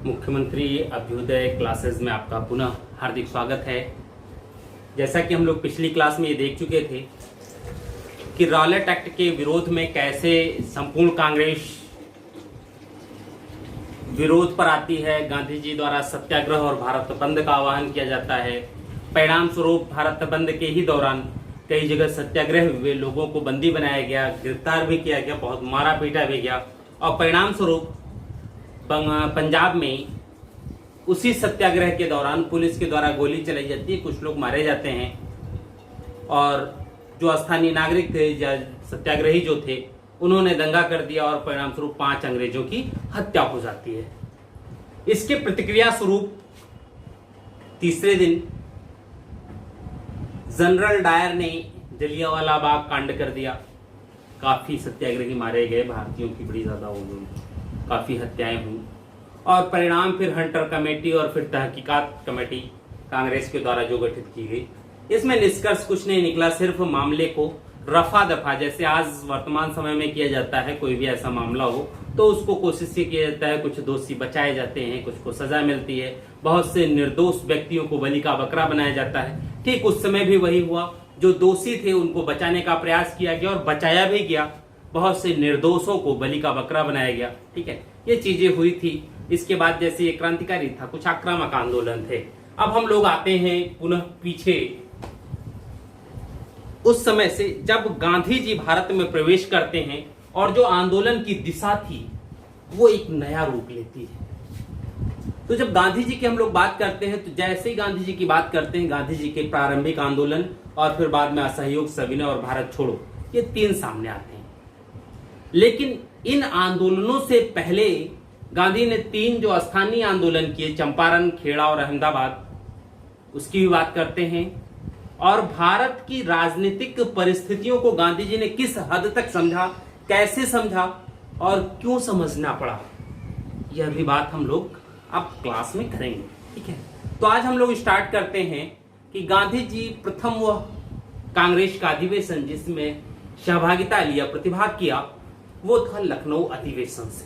मुख्यमंत्री अभ्युदय क्लासेस में आपका पुनः हार्दिक स्वागत है। जैसा कि हम लोग पिछली क्लास में ये देख चुके थे कि रॉलेट एक्ट के विरोध में कैसे संपूर्ण कांग्रेस विरोध पर आती है, गांधी जी द्वारा सत्याग्रह और भारत बंद का आह्वान किया जाता है। परिणाम स्वरूप भारत बंद के ही दौरान कई जगह सत्याग्रह हुए, लोगों को बंदी बनाया गया, गिरफ्तार भी किया गया, बहुत मारा पीटा भी गया और परिणाम स्वरूप पंजाब में उसी सत्याग्रह के दौरान पुलिस के द्वारा गोली चलाई जाती है, कुछ लोग मारे जाते हैं और जो स्थानीय नागरिक थे या सत्याग्रही जो थे उन्होंने दंगा कर दिया और परिणाम स्वरूप 5 अंग्रेजों की हत्या हो जाती है। इसके प्रतिक्रिया स्वरूप तीसरे दिन जनरल डायर ने जलियांवाला बाग कांड कर दिया। काफी सत्याग्रही मारे गए, भारतीयों की बड़ी ज्यादा हो गई, काफी हत्याएं हुई और परिणाम फिर हंटर कमेटी और फिर तहकीकात कमेटी कांग्रेस के द्वारा जो गठित की गई, इसमें निष्कर्ष कुछ नहीं निकला, सिर्फ मामले को रफा दफा जैसे आज वर्तमान समय में किया जाता है। कोई भी ऐसा मामला हो तो उसको कोशिश ये किया जाता है, कुछ दोषी बचाए जाते हैं, कुछ को सजा मिलती है, बहुत से निर्दोष व्यक्तियों को बलि का बकरा बनाया जाता है। ठीक उस समय भी वही हुआ, जो दोषी थे उनको बचाने का प्रयास किया गया और बचाया भी गया, बहुत से निर्दोषों को बलि का बकरा बनाया गया। ठीक है, ये चीजें हुई थी। इसके बाद जैसे ये क्रांतिकारी था, कुछ आक्रामक आंदोलन थे। अब हम लोग आते हैं पुनः पीछे उस समय से जब गांधी जी भारत में प्रवेश करते हैं और जो आंदोलन की दिशा थी वो एक नया रूप लेती है। तो जब गांधी जी की हम लोग बात करते हैं तो जैसे ही गांधी जी की बात करते हैं, गांधी जी के प्रारंभिक आंदोलन और फिर बाद में असहयोग, सविनय और भारत छोड़ो, ये 3 सामने आते हैं। लेकिन इन आंदोलनों से पहले गांधी ने 3 जो स्थानीय आंदोलन किए, चंपारण, खेड़ा और अहमदाबाद, उसकी भी बात करते हैं। और भारत की राजनीतिक परिस्थितियों को गांधी जी ने किस हद तक समझा, कैसे समझा और क्यों समझना पड़ा, यह भी बात हम लोग अब क्लास में करेंगे। ठीक है, तो आज हम लोग स्टार्ट करते हैं कि गांधी जी प्रथम वह कांग्रेस का अधिवेशन जिसमें सहभागिता लिया, प्रतिभाग किया, वो था लखनऊ अधिवेशन से।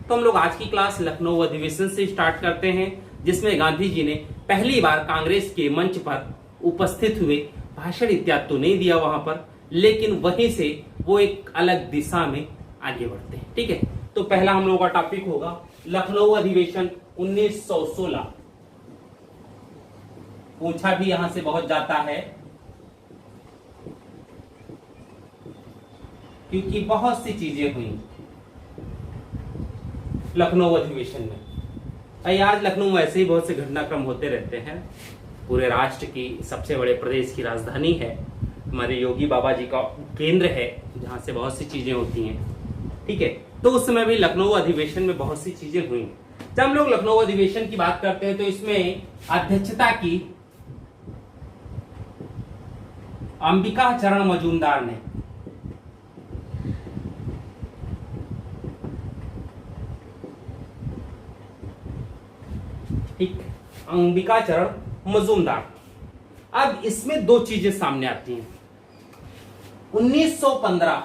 तो हम लोग आज की क्लास लखनऊ अधिवेशन से स्टार्ट करते हैं, जिसमें गांधी जी ने पहली बार कांग्रेस के मंच पर उपस्थित हुए। भाषण इत्यादि तो नहीं दिया वहां पर, लेकिन वहीं से वो एक अलग दिशा में आगे बढ़ते हैं। ठीक है, तो पहला हम लोगों का टॉपिक होगा लखनऊ अधिवेशन 1916। पूछा भी यहां से बहुत जाता है क्योंकि बहुत सी चीजें हुई लखनऊ अधिवेशन में। आज लखनऊ में ऐसे ही बहुत से घटनाक्रम होते रहते हैं। पूरे राष्ट्र की सबसे बड़े प्रदेश की राजधानी है, हमारे योगी बाबा जी का केंद्र है, जहां से बहुत सी चीजें होती हैं। ठीक है, तो उस समय भी लखनऊ अधिवेशन में बहुत सी चीजें हुई। जब हम लोग लखनऊ अधिवेशन की बात करते हैं तो इसमें अध्यक्षता की अंबिका चरण मजूमदार ने। ठीक, अंबिका चरण मजूमदार। अब इसमें 2 चीजें सामने आती हैं। 1915,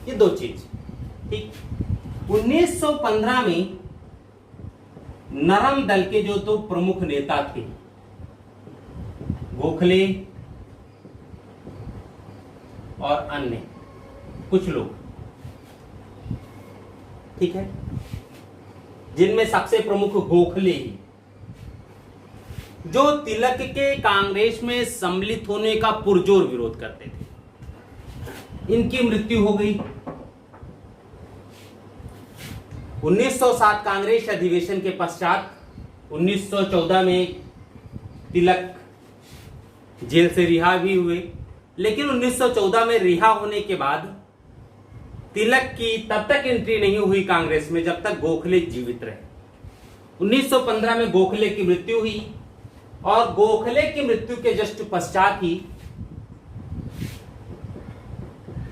ये 2 चीज। ठीक, 1915 में नरम दल के जो 2 प्रमुख नेता थे, गोखले और अन्य कुछ लोग, ठीक है, जिनमें सबसे प्रमुख गोखले ही, जो तिलक के कांग्रेस में सम्मिलित होने का पुरजोर विरोध करते थे, इनकी मृत्यु हो गई। 1907 कांग्रेस अधिवेशन के पश्चात 1914 में तिलक जेल से रिहा भी हुए, लेकिन 1914 में रिहा होने के बाद तिलक की तब तक एंट्री नहीं हुई कांग्रेस में जब तक गोखले जीवित रहे। 1915 में गोखले की मृत्यु हुई और गोखले की मृत्यु के जस्ट पश्चात ही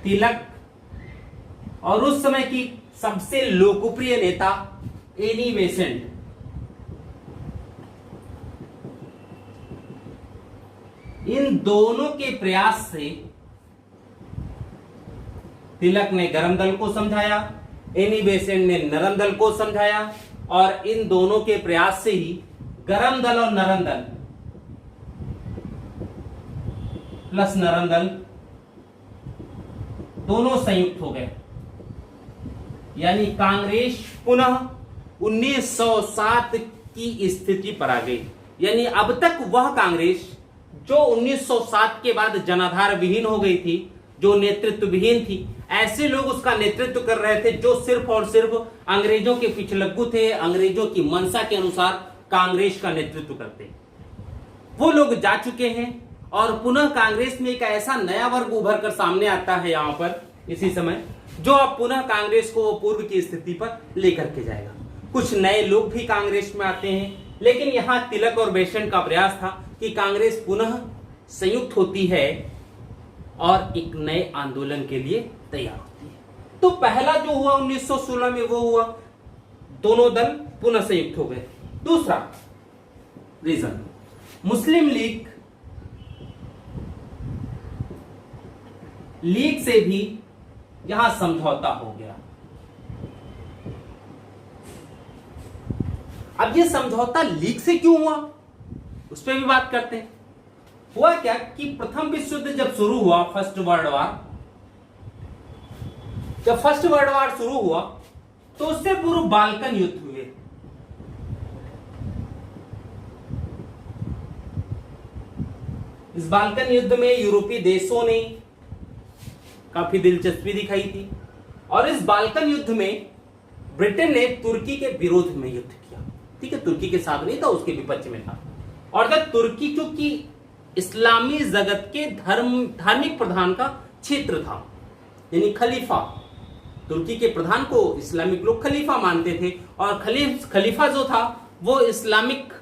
तिलक और उस समय की सबसे लोकप्रिय नेता एनी बेसेंट, इन दोनों के प्रयास से तिलक ने गरम दल को समझाया, एनी बेसेंट ने नरम दल को समझाया और इन दोनों के प्रयास से ही गरम दल और नरम दल प्लस नरम दल दोनों संयुक्त हो गए, यानी कांग्रेस पुनः 1907 की स्थिति पर आ गई। यानी अब तक वह कांग्रेस जो 1907 के बाद जनाधार विहीन हो गई थी, जो नेतृत्व विहीन थी, ऐसे लोग उसका नेतृत्व कर रहे थे जो सिर्फ और सिर्फ अंग्रेजों के पिछलग्गू थे, अंग्रेजों की मंशा के अनुसार कांग्रेस का नेतृत्व करते। वो लोग जा चुके हैं और पुनः कांग्रेस में एक ऐसा नया वर्ग उभर कर सामने आता है यहां पर इसी समय, जो अब पुनः कांग्रेस को पूर्व की स्थिति पर लेकर के जाएगा। कुछ नए लोग भी कांग्रेस में आते हैं, लेकिन यहां तिलक और बेसेंट का प्रयास था कि कांग्रेस पुनः संयुक्त होती है और एक नए आंदोलन के लिए तैयार होती है। तो पहला जो हुआ 1916 में वो हुआ, दोनों दल पुनः संयुक्त हो गए। दूसरा रीजन, मुस्लिम लीग से भी यहां समझौता हो गया। अब ये समझौता लीग से क्यों हुआ उस पर भी बात करते हैं। हुआ क्या कि प्रथम विश्व युद्ध जब शुरू हुआ, फर्स्ट वर्ल्ड वार, जब फर्स्ट वर्ल्ड वार शुरू हुआ तो उससे पूर्व बाल्कन युद्ध हुए। इस बाल्कन युद्ध में यूरोपीय देशों ने काफी दिलचस्पी दिखाई थी और इस बाल्कन युद्ध में ब्रिटेन ने तुर्की के विरोध में युद्ध किया। ठीक है, तुर्की के साथ नहीं था, उसके विपक्ष में था। और जब तुर्की चूंकि इस्लामी जगत के धार्मिक प्रधान का क्षेत्र था, यानी खलीफा, तुर्की के प्रधान को इस्लामिक लोग खलीफा मानते थे और खलीफा जो था वो इस्लामिक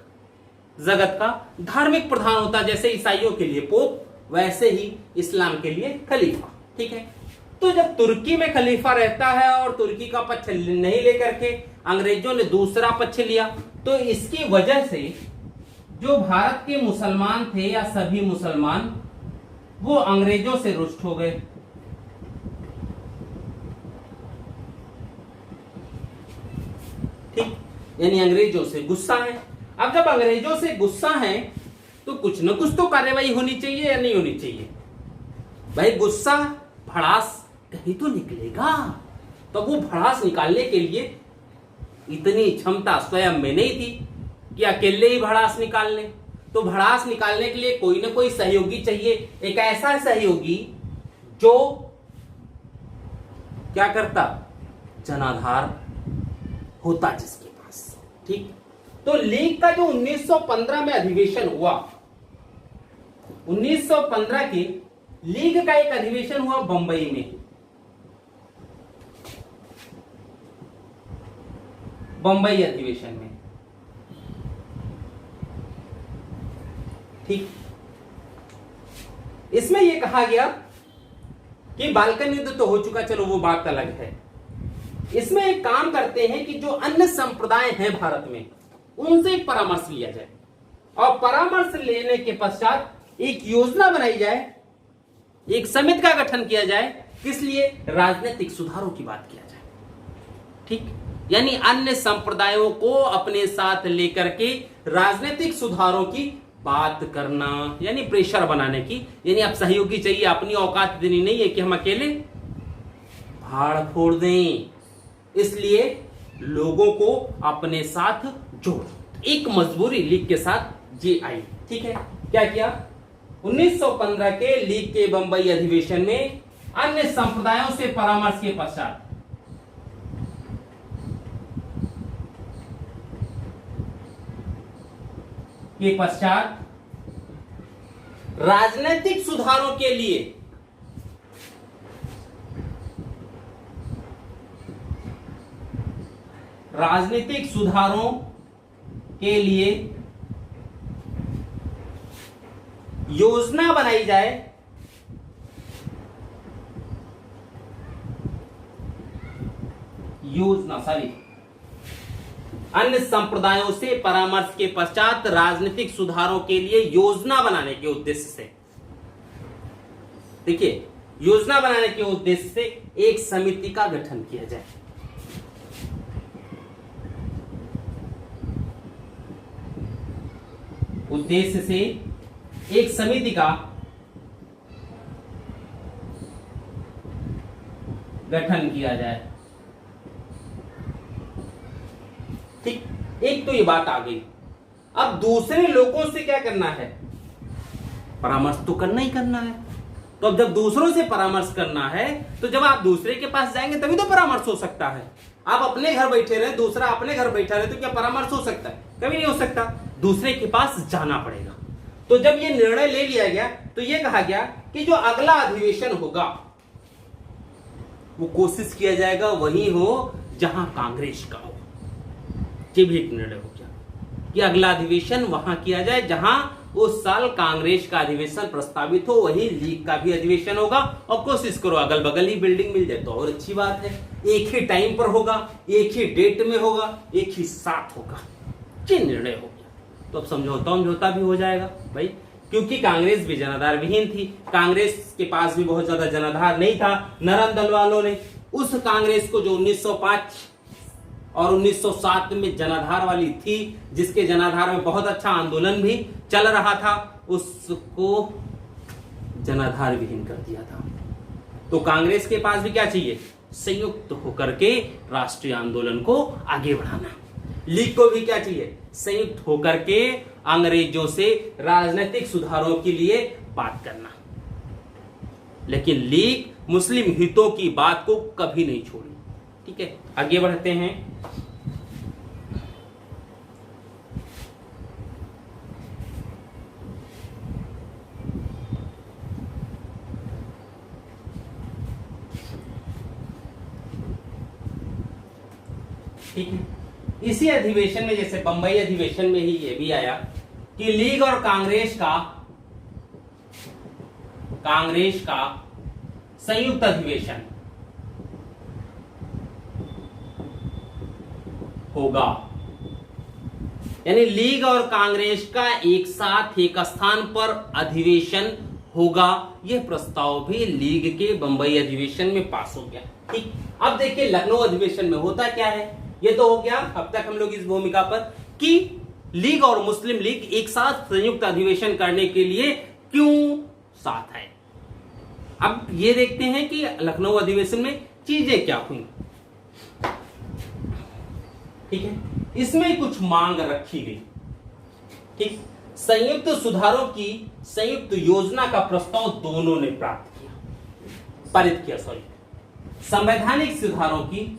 जगत का धार्मिक प्रधान होता, जैसे ईसाइयों के लिए पोप, वैसे ही इस्लाम के लिए खलीफा। ठीक है, तो जब तुर्की में खलीफा रहता है और तुर्की का पक्ष नहीं लेकर के अंग्रेजों ने दूसरा पक्ष लिया, तो इसकी वजह से जो भारत के मुसलमान थे या सभी मुसलमान, वो अंग्रेजों से रुष्ट हो गए। ठीक, यानी अंग्रेजों से गुस्सा है। अब जब अंग्रेजों से गुस्सा है तो कुछ न कुछ तो कार्रवाई होनी चाहिए या नहीं होनी चाहिए। भाई गुस्सा भड़ास कहीं तो निकलेगा, तो वो भड़ास निकालने के लिए इतनी क्षमता स्वयं में नहीं थी कि अकेले ही भड़ास निकाल लें। तो भड़ास निकालने के लिए कोई ना कोई सहयोगी चाहिए, एक ऐसा सहयोगी जो क्या करता, जनाधार होता जिसके पास। ठीक, तो लीग का जो 1915 में अधिवेशन हुआ, 1915 के लीग का एक अधिवेशन हुआ बंबई में, बंबई अधिवेशन में। ठीक, इसमें यह कहा गया कि बाल्कन युद्ध तो हो चुका, चलो वो बात अलग है। इसमें एक काम करते हैं कि जो अन्य संप्रदाय हैं भारत में, उनसे एक परामर्श लिया जाए और परामर्श लेने के पश्चात एक योजना बनाई जाए, एक समिति का गठन किया जाए, किस लिए, राजनीतिक सुधारों की बात किया जाए। ठीक, यानी अन्य संप्रदायों को अपने साथ लेकर के राजनीतिक सुधारों की बात करना, यानी प्रेशर बनाने की। यानी अब सहयोगी चाहिए, अपनी औकात इतनी नहीं है कि हम अकेले भाड़ फोड़ दें, इसलिए लोगों को अपने साथ जोड़। एक मजबूरी लीग के साथ ये आई। ठीक है, क्या किया, 1915 के लीग के बंबई अधिवेशन में अन्य संप्रदायों से परामर्श के पश्चात राजनीतिक सुधारों के लिए योजना बनाई जाए, अन्य संप्रदायों से परामर्श के पश्चात राजनीतिक सुधारों के लिए योजना बनाने के उद्देश्य से, देखिए, योजना बनाने के उद्देश्य से एक समिति का गठन किया जाए। उद्देश्य से एक समिति का गठन किया जाए। ठीक, एक तो ये बात आ गई। अब दूसरे लोगों से क्या करना है? परामर्श तो करना ही करना है। तो अब जब दूसरों से परामर्श करना है तो जब आप दूसरे के पास जाएंगे तभी तो परामर्श हो सकता है। आप अपने घर बैठे रहे, दूसरा अपने घर बैठा रहे, तो क्या परामर्श हो सकता है? कभी नहीं हो सकता। दूसरे के पास जाना पड़ेगा। तो जब ये निर्णय ले लिया गया तो ये कहा गया कि जो अगला अधिवेशन होगा वो कोशिश किया जाएगा वही हो जहां कांग्रेस का हो। ये भी एक निर्णय हो गया कि अगला अधिवेशन वहां किया जाए जहां उस साल कांग्रेस का अधिवेशन प्रस्तावित हो, वही लीग का भी अधिवेशन होगा। और कोशिश करो अगल बगल ही बिल्डिंग मिल जाए तो और अच्छी बात है। एक ही टाइम पर होगा, एक ही डेट में होगा, एक ही साथ होगा। ये निर्णय हो गया तो अब समझौता भी हो जाएगा भाई, क्योंकि कांग्रेस भी जनाधार विहीन थी। कांग्रेस के पास भी बहुत ज्यादा जनाधार नहीं था। नरम दल वालों ने उस कांग्रेस को जो 1905 और 1907 में जनाधार वाली थी, जिसके जनाधार में बहुत अच्छा आंदोलन भी चल रहा था, उसको जनाधार विहीन कर दिया था। तो कांग्रेस के पास भी क्या चाहिए? संयुक्त होकर के राष्ट्रीय आंदोलन को आगे बढ़ाना। लीग को भी क्या चाहिए? संयुक्त होकर के अंग्रेजों से राजनीतिक सुधारों के लिए बात करना। लेकिन लीग मुस्लिम हितों की बात को कभी नहीं छोड़ी। ठीक है, आगे बढ़ते हैं। ठीक है, इसी अधिवेशन में, जैसे बंबई अधिवेशन में ही ये भी आया कि लीग और कांग्रेस का संयुक्त अधिवेशन होगा। यानी लीग और कांग्रेस का एक साथ एक स्थान पर अधिवेशन होगा। यह प्रस्ताव भी लीग के बंबई अधिवेशन में पास हो गया। ठीक, अब देखिए लखनऊ अधिवेशन में होता क्या है। ये तो हो गया अब तक हम लोग इस भूमिका पर कि लीग और मुस्लिम लीग एक साथ संयुक्त अधिवेशन करने के लिए क्यों साथ है। अब ये देखते हैं कि लखनऊ अधिवेशन में चीजें क्या हुई। ठीक है, इसमें कुछ मांग रखी गई। ठीक, संयुक्त सुधारों की संयुक्त योजना का प्रस्ताव दोनों ने प्राप्त किया, पारित किया। संवैधानिक सुधारों की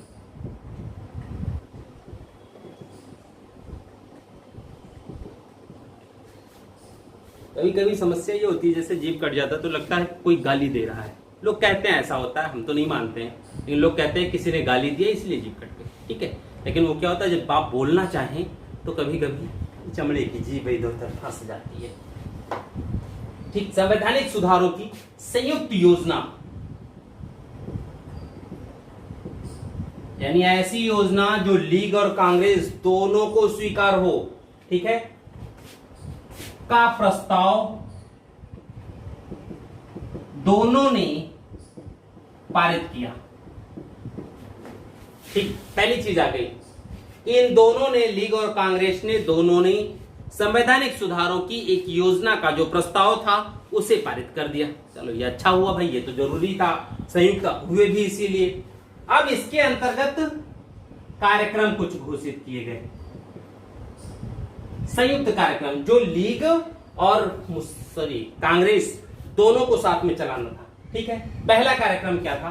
कभी कभी समस्या ये होती है, जैसे जीभ कट जाता है तो लगता है कोई गाली दे रहा है। लोग कहते हैं ऐसा होता है, हम तो नहीं मानते हैं, लेकिन लोग कहते हैं किसी ने गाली दिया इसलिए जीभ कट गई। ठीक है, लेकिन वो क्या होता है जब आप बोलना चाहें तो कभी कभी चमड़े की जीभ इधर उधर फंस जाती है। ठीक, संवैधानिक सुधारों की संयुक्त योजना, यानी ऐसी योजना जो लीग और कांग्रेस दोनों को स्वीकार हो। ठीक है, का प्रस्ताव दोनों ने पारित किया। ठीक, पहली चीज आ गई, इन दोनों ने, लीग और कांग्रेस ने, दोनों ने संवैधानिक सुधारों की एक योजना का जो प्रस्ताव था उसे पारित कर दिया। चलो ये अच्छा हुआ भाई, ये तो जरूरी था, संयुक्त हुए भी इसीलिए। अब इसके अंतर्गत कार्यक्रम कुछ घोषित किए गए, संयुक्त कार्यक्रम जो लीग और कांग्रेस दोनों को साथ में चलाना था। ठीक है, पहला कार्यक्रम क्या था?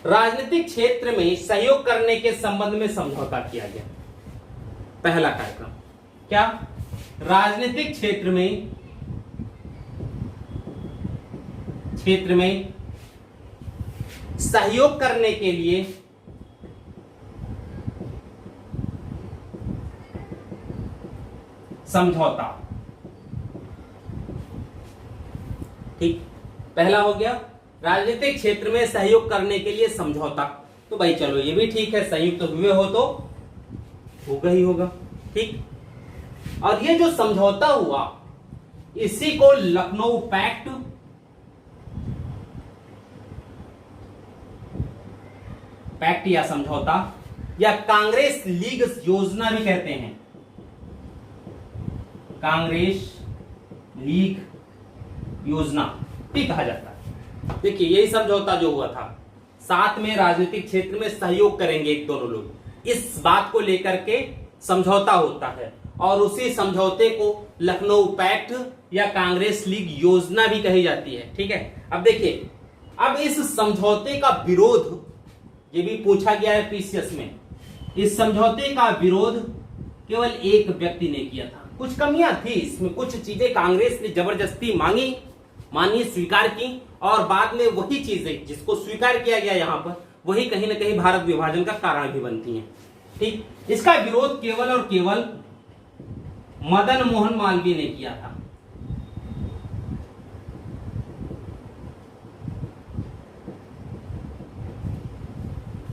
राजनीतिक क्षेत्र में सहयोग करने के संबंध में समझौता किया गया। पहला कार्यक्रम क्या? राजनीतिक क्षेत्र में सहयोग करने के लिए समझौता। ठीक, पहला हो गया राजनीतिक क्षेत्र में सहयोग करने के लिए समझौता। तो भाई चलो ये भी ठीक है, संयुक्त हुए हो तो होगा ही होगा। ठीक, और ये जो समझौता हुआ इसी को लखनऊ पैक्ट या समझौता या कांग्रेस लीग योजना भी कहते हैं। कांग्रेस लीग योजना भी कहा जाता है। देखिए यही समझौता जो हुआ था, साथ में राजनीतिक क्षेत्र में सहयोग करेंगे एक दोनों लोग, इस बात को लेकर के समझौता होता है और उसी समझौते को लखनऊ पैक्ट या कांग्रेस लीग योजना भी कही जाती है। ठीक है, अब देखिए, अब इस समझौते का विरोध ये भी पूछा गया है पीसीएस में, इस समझौते का विरोध केवल एक व्यक्ति ने किया था। कुछ कमियां थी इसमें, कुछ चीजें कांग्रेस ने जबरदस्ती मानी, स्वीकार की और बाद में वही चीजें जिसको स्वीकार किया गया यहां पर, वही कहीं ना कहीं भारत विभाजन का कारण भी बनती हैं। ठीक, इसका विरोध केवल और केवल मदन मोहन मालवीय ने किया था।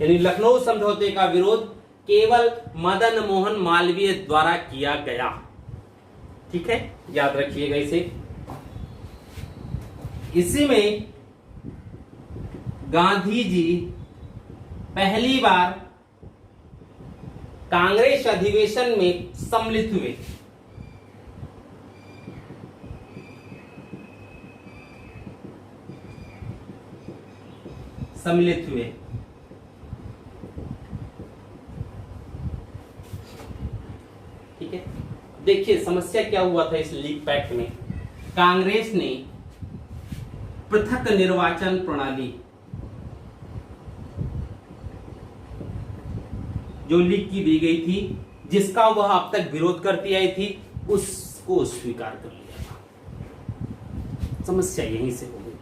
यानी लखनऊ समझौते का विरोध केवल मदन मोहन मालवीय द्वारा किया गया। ठीक है, याद रखिएगा इसे। इसी में गांधी जी पहली बार कांग्रेस अधिवेशन में सम्मिलित हुए। ठीक है, देखिए समस्या क्या हुआ था इस लीग पैक्ट में। कांग्रेस ने पृथक निर्वाचन प्रणाली जो लीग की दी गई थी, जिसका वह अब तक विरोध करती आई थी, उसको स्वीकार कर लिया था। समस्या यहीं से हो गई,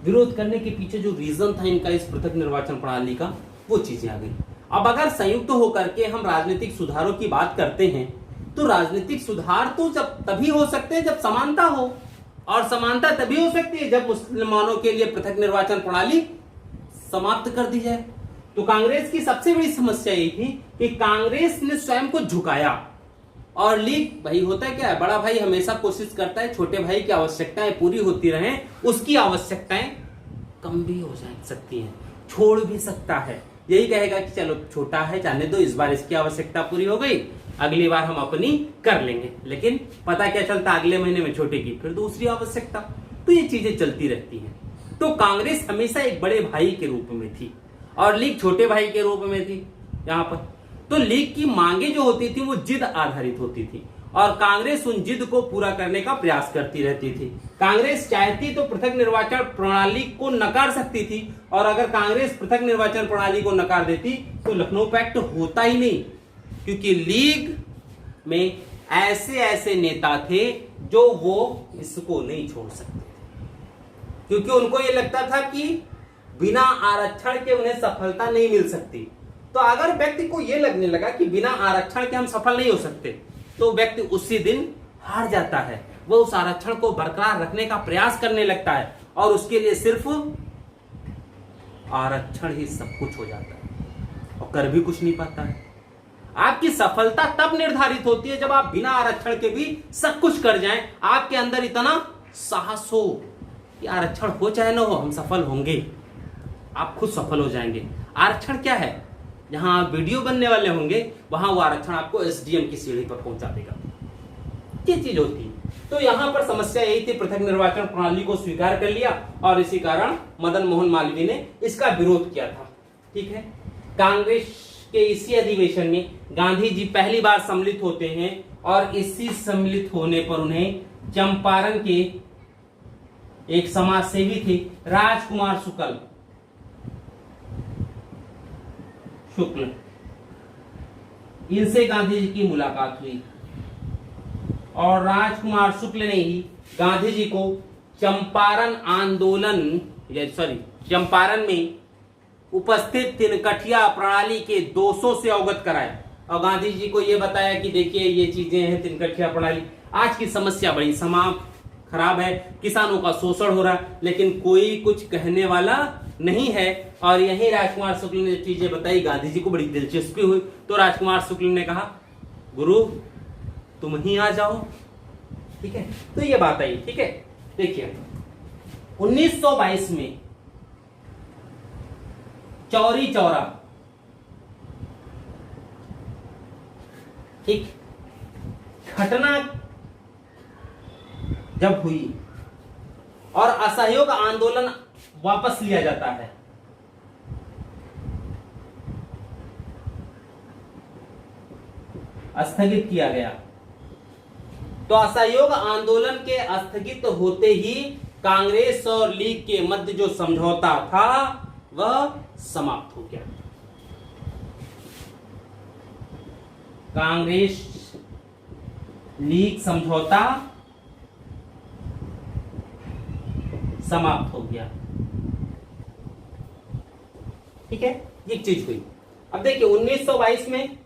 विरोध करने के पीछे जो रीजन था इनका इस पृथक निर्वाचन प्रणाली का, वो चीजें आ गई। अब अगर संयुक्त होकर के हम राजनीतिक सुधारों की बात करते हैं तो राजनीतिक सुधार तो जब तभी हो सकते हैं जब समानता हो, और समानता तभी हो सकती है जब मुसलमानों के लिए पृथक निर्वाचन प्रणाली समाप्त कर दी जाए। तो कांग्रेस की सबसे बड़ी समस्या यही थी कि कांग्रेस ने स्वयं को झुकाया और लीग, भाई होता है क्या है, बड़ा भाई हमेशा कोशिश करता है छोटे भाई की आवश्यकताएं पूरी होती रहें, उसकी आवश्यकताएं कम भी हो जा सकती हैं, छोड़ भी सकता है। यही कहेगा कि चलो छोटा है जाने दो, इस बार इसकी आवश्यकता पूरी हो गई, अगली बार हम अपनी कर लेंगे। लेकिन पता क्या चलता, अगले महीने में छोटे की फिर दूसरी आवश्यकता। तो ये चीजें चलती रहती हैं। तो कांग्रेस हमेशा एक बड़े भाई के रूप में थी और लीग छोटे भाई के रूप में थी यहां पर। तो लीग की मांगे जो होती थी वो जिद आधारित होती थी और कांग्रेस उन जिद को पूरा करने का प्रयास करती रहती थी। कांग्रेस चाहती तो पृथक निर्वाचन प्रणाली को नकार सकती थी, और अगर कांग्रेस पृथक निर्वाचन प्रणाली को नकार देती तो लखनऊ पैक्ट होता ही नहीं, क्योंकि लीग में ऐसे ऐसे नेता थे जो वो इसको नहीं छोड़ सकते, क्योंकि उनको ये लगता था कि बिना आरक्षण के उन्हें सफलता नहीं मिल सकती। तो अगर व्यक्ति को यह लगने लगा कि बिना आरक्षण के हम सफल नहीं हो सकते, तो व्यक्ति उसी दिन हार जाता है, वो उस आरक्षण को बरकरार रखने का प्रयास करने लगता है और उसके लिए सिर्फ आरक्षण ही सब कुछ हो जाता है और कर भी कुछ नहीं पाता है। आपकी सफलता तब निर्धारित होती है जब आप बिना आरक्षण के भी सब कुछ कर जाएं, आपके अंदर इतना साहस हो कि आरक्षण हो चाहे ना हो हम सफल होंगे, आप खुद सफल हो जाएंगे। आरक्षण क्या है, जहां आप वीडियो बनने वाले होंगे वहां वो आरक्षण आपको एसडीएम की सीढ़ी पर पहुंचा देगा, ये चीज होती है। तो यहां पर समस्या यही थी, पृथक निर्वाचन प्रणाली को स्वीकार कर लिया और इसी कारण मदन मोहन मालवीय ने इसका विरोध किया था। ठीक है, कांग्रेस के इसी अधिवेशन में गांधी जी पहली बार सम्मिलित होते हैं और इसी सम्मिलित होने पर उन्हें चंपारण के एक समाज सेवी थे राजकुमार शुक्ल, इनसे गांधी जी की मुलाकात हुई और राजकुमार शुक्ल ने ही गांधी जी को चंपारण में उपस्थित तिनकठिया प्रणाली के दोषों से अवगत कराया और गांधी जी को यह बताया कि देखिए ये चीजें हैं तिनकठिया प्रणाली, आज की समस्या बड़ी खराब है, किसानों का शोषण हो रहा है, लेकिन कोई कुछ कहने वाला नहीं है। और यही राजकुमार शुक्ल ने चीजें बताई, गांधी जी को बड़ी दिलचस्पी हुई। तो राजकुमार शुक्ल ने कहा गुरु तुम ही आ जाओ। ठीक है, तो ये बात आई। ठीक है, देखिए 1922 में चौरी चौरा, ठीक, घटना जब हुई और असहयोग आंदोलन वापस लिया जाता है, स्थगित किया गया, तो असहयोग आंदोलन के स्थगित होते ही कांग्रेस और लीग के मध्य जो समझौता था वह समाप्त हो गया। कांग्रेस लीग समझौता समाप्त हो गया। ठीक है, एक चीज हुई। अब देखिए 1922 में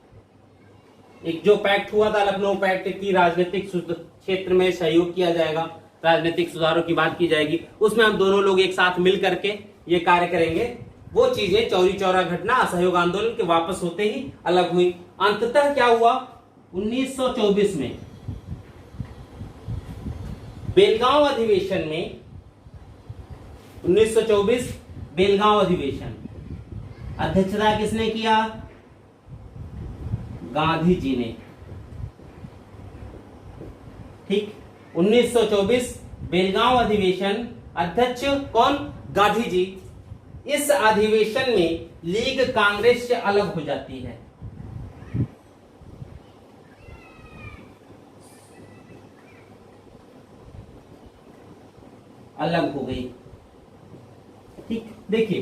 एक जो पैक्ट हुआ था, लखनऊ पैक्ट की राजनीतिक क्षेत्र में सहयोग किया जाएगा, राजनीतिक सुधारों की बात की जाएगी, उसमें हम दोनों लोग एक साथ मिल करके ये कार्य करेंगे। वो चीजें चौरी चौरा घटना असहयोग आंदोलन के वापस होते ही अलग हुई। अंततः क्या हुआ, 1924 में बेलगांव अधिवेशन में, 1924 बेलगांव अधिवेशन, अध्यक्षता किसने किया, गांधी जी ने। ठीक, 1924 बेलगांव अधिवेशन, अध्यक्ष कौन, गांधी जी। इस अधिवेशन में लीग कांग्रेस से अलग हो जाती है। अलग हो गई। ठीक, देखिए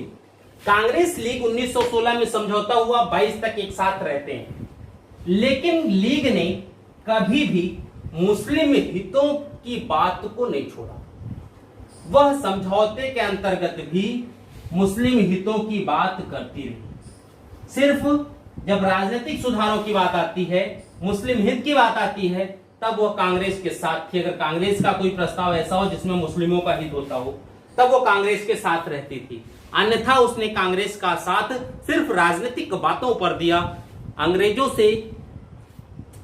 कांग्रेस लीग 1916 में समझौता हुआ, 22 तक एक साथ रहते हैं, लेकिन लीग ने कभी भी मुस्लिम हितों की बात को नहीं छोड़ा। वह समझौते के अंतर्गत भी मुस्लिम हितों की बात करती रही। सिर्फ जब राजनीतिक सुधारों की बात आती है, मुस्लिम हित की बात आती है, तब वह कांग्रेस के साथ थी। अगर कांग्रेस का कोई प्रस्ताव ऐसा हो जिसमें मुस्लिमों का हित होता हो, तब वो कांग्रेस के साथ रहती थी। अन्यथा उसने कांग्रेस का साथ सिर्फ राजनीतिक बातों पर दिया, अंग्रेजों से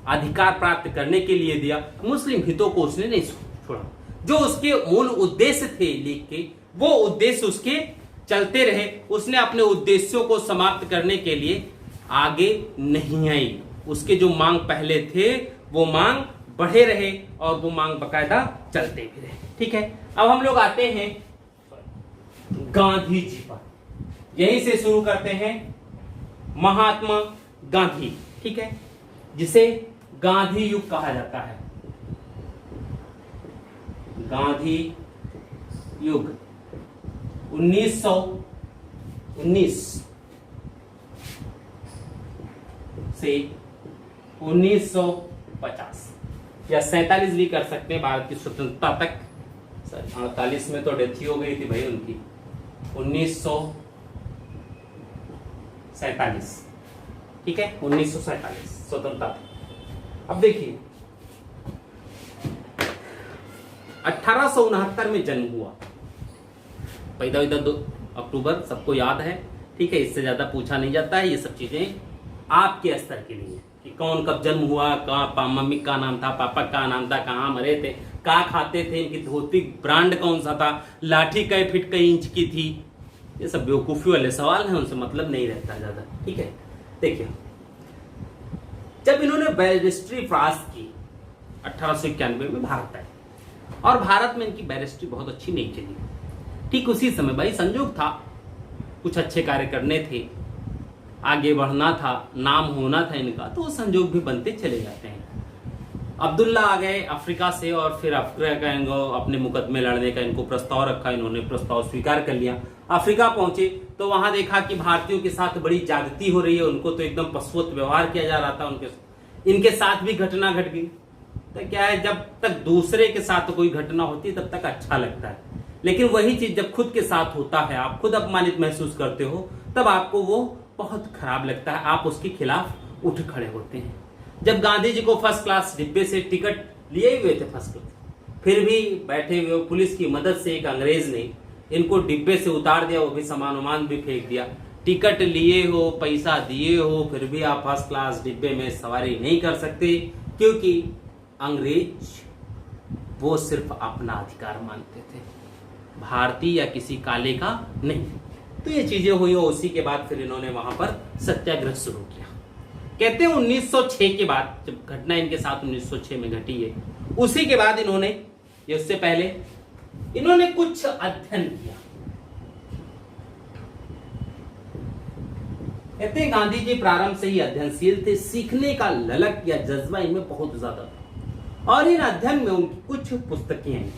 अधिकार प्राप्त करने के लिए दिया, मुस्लिम हितों को उसने नहीं छोड़ा। जो उसके मूल उद्देश्य थे लीग के, वो उद्देश्य उसके चलते रहे। उसने अपने उद्देश्यों को समाप्त करने के लिए आगे नहीं आई। उसके जो मांग पहले थे वो मांग बढ़े रहे और वो मांग बकायदा चलते भी रहे। ठीक है, अब हम लोग आते हैं गांधी जी पर। यहीं से शुरू करते हैं, महात्मा गांधी। ठीक है, जिसे गांधी युग कहा जाता है। गांधी युग 1919 से 1950 या 47 भी कर सकते हैं, भारत की स्वतंत्रता तक। 48 में तो डेथ ही हो गई थी भाई उनकी। 1947, ठीक है, 1947 स्वतंत्रता। अब देखिए 1869 में जन्म हुआ, पैदा 2 अक्टूबर, सबको याद है। ठीक है, इससे ज्यादा पूछा नहीं जाता है। ये सब चीजें आपके स्तर के लिए कि कौन कब जन्म हुआ, कहाँ मम्मी का नाम था, पापा का नाम था, कहाँ मरे थे, क्या खाते थे, इनकी धोती ब्रांड कौन सा था, लाठी कई फीट कई इंच की थी, ये सब बेवकूफी वाले सवाल हैं, उनसे मतलब नहीं रहता ज्यादा। ठीक है, देखिए जब इन्होंने बैरिस्ट्री पास की 1891 में भारत आए, और भारत में इनकी बैरिस्ट्री बहुत अच्छी नहीं चली। ठीक उसी समय भाई संजोग था, कुछ अच्छे कार्य करने थे, आगे बढ़ना था, नाम होना था इनका, तो वो संजोग भी बनते चले जाते हैं। अब्दुल्ला आ गए अफ्रीका से, और फिर अफ्रीका का इनको अपने मुकदमे लड़ने का इनको प्रस्ताव रखा, इन्होंने प्रस्ताव स्वीकार कर लिया। अफ्रीका पहुंचे तो वहां देखा कि भारतीयों के साथ बड़ी ज्यादती हो रही है, उनको तो एकदम पशुवत व्यवहार किया जा रहा था, इनके साथ भी घटना घट गई। तो क्या है, जब तक दूसरे के साथ कोई घटना होती है तब तक अच्छा लगता है, लेकिन वही चीज जब खुद के साथ होता है, आप खुद अपमानित महसूस करते हो, तब आपको वो बहुत खराब लगता है, आप उसके खिलाफ उठ खड़े होते हैं। जब गांधी जी को फर्स्ट क्लास डिब्बे से टिकट लिए हुए थे फर्स्ट क्लास, फिर भी बैठे हुए पुलिस की मदद से एक अंग्रेज ने इनको डिब्बे से उतार दिया, वो भी सामान वामान भी फेंक दिया। टिकट लिए हो, पैसा दिए हो, फिर भी आप फर्स्ट क्लास डिब्बे में सवारी नहीं कर सकते, क्योंकि अंग्रेज वो सिर्फ अपना अधिकार मानते थे, भारतीय या किसी काले का नहीं। तो ये चीजें हुई, और उसी के बाद फिर इन्होंने वहां पर सत्याग्रह शुरू किया। कहते हैं 1906 के बाद, जब घटना इनके साथ 1906 में घटी है, उसी के बाद इन्होंने ये उससे पहले इन्होंने कुछ अध्ययन किया। कहते हैं गांधी जी प्रारंभ से ही अध्ययनशील थे, सीखने का ललक या जज्बा इनमें बहुत ज्यादा था। और इन अध्ययन में उनकी कुछ पुस्तकें हैं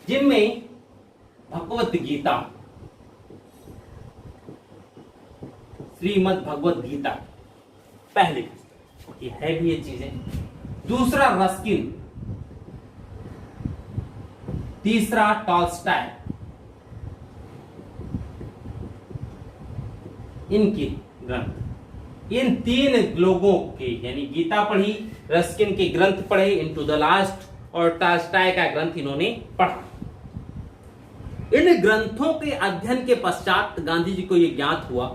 जिनमें भगवत गीता, श्रीमद् भगवत गीता पहली पुस्तक, ये है भी ये चीजें। दूसरा रस्किन, तीसरा टॉल्स्टॉय, इनकी ग्रंथ। इन तीन लोगों के यानी गीता पढ़ी, रस्किन के ग्रंथ पढ़े, इनटू द लास्ट, और टॉल्स्टॉय का ग्रंथ इन्होंने पढ़ा। इन ग्रंथों के अध्ययन के पश्चात गांधी जी को यह ज्ञात हुआ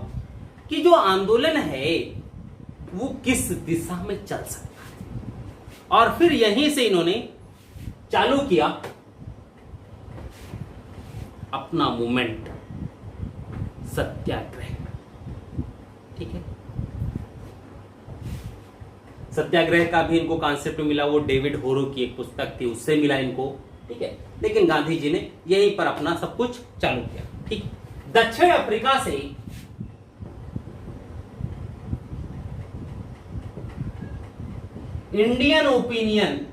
कि जो आंदोलन है वो किस दिशा में चल सकता है, और फिर यहीं से इन्होंने चालू किया अपना मूवमेंट, सत्याग्रह। ठीक है, सत्याग्रह का भी इनको कॉन्सेप्ट मिला, वो डेविड होरो की एक पुस्तक थी, उससे मिला इनको। ठीक है, लेकिन गांधी जी ने यहीं पर अपना सब कुछ चालू किया। ठीक, दक्षिण अफ्रीका से इंडियन ओपिनियन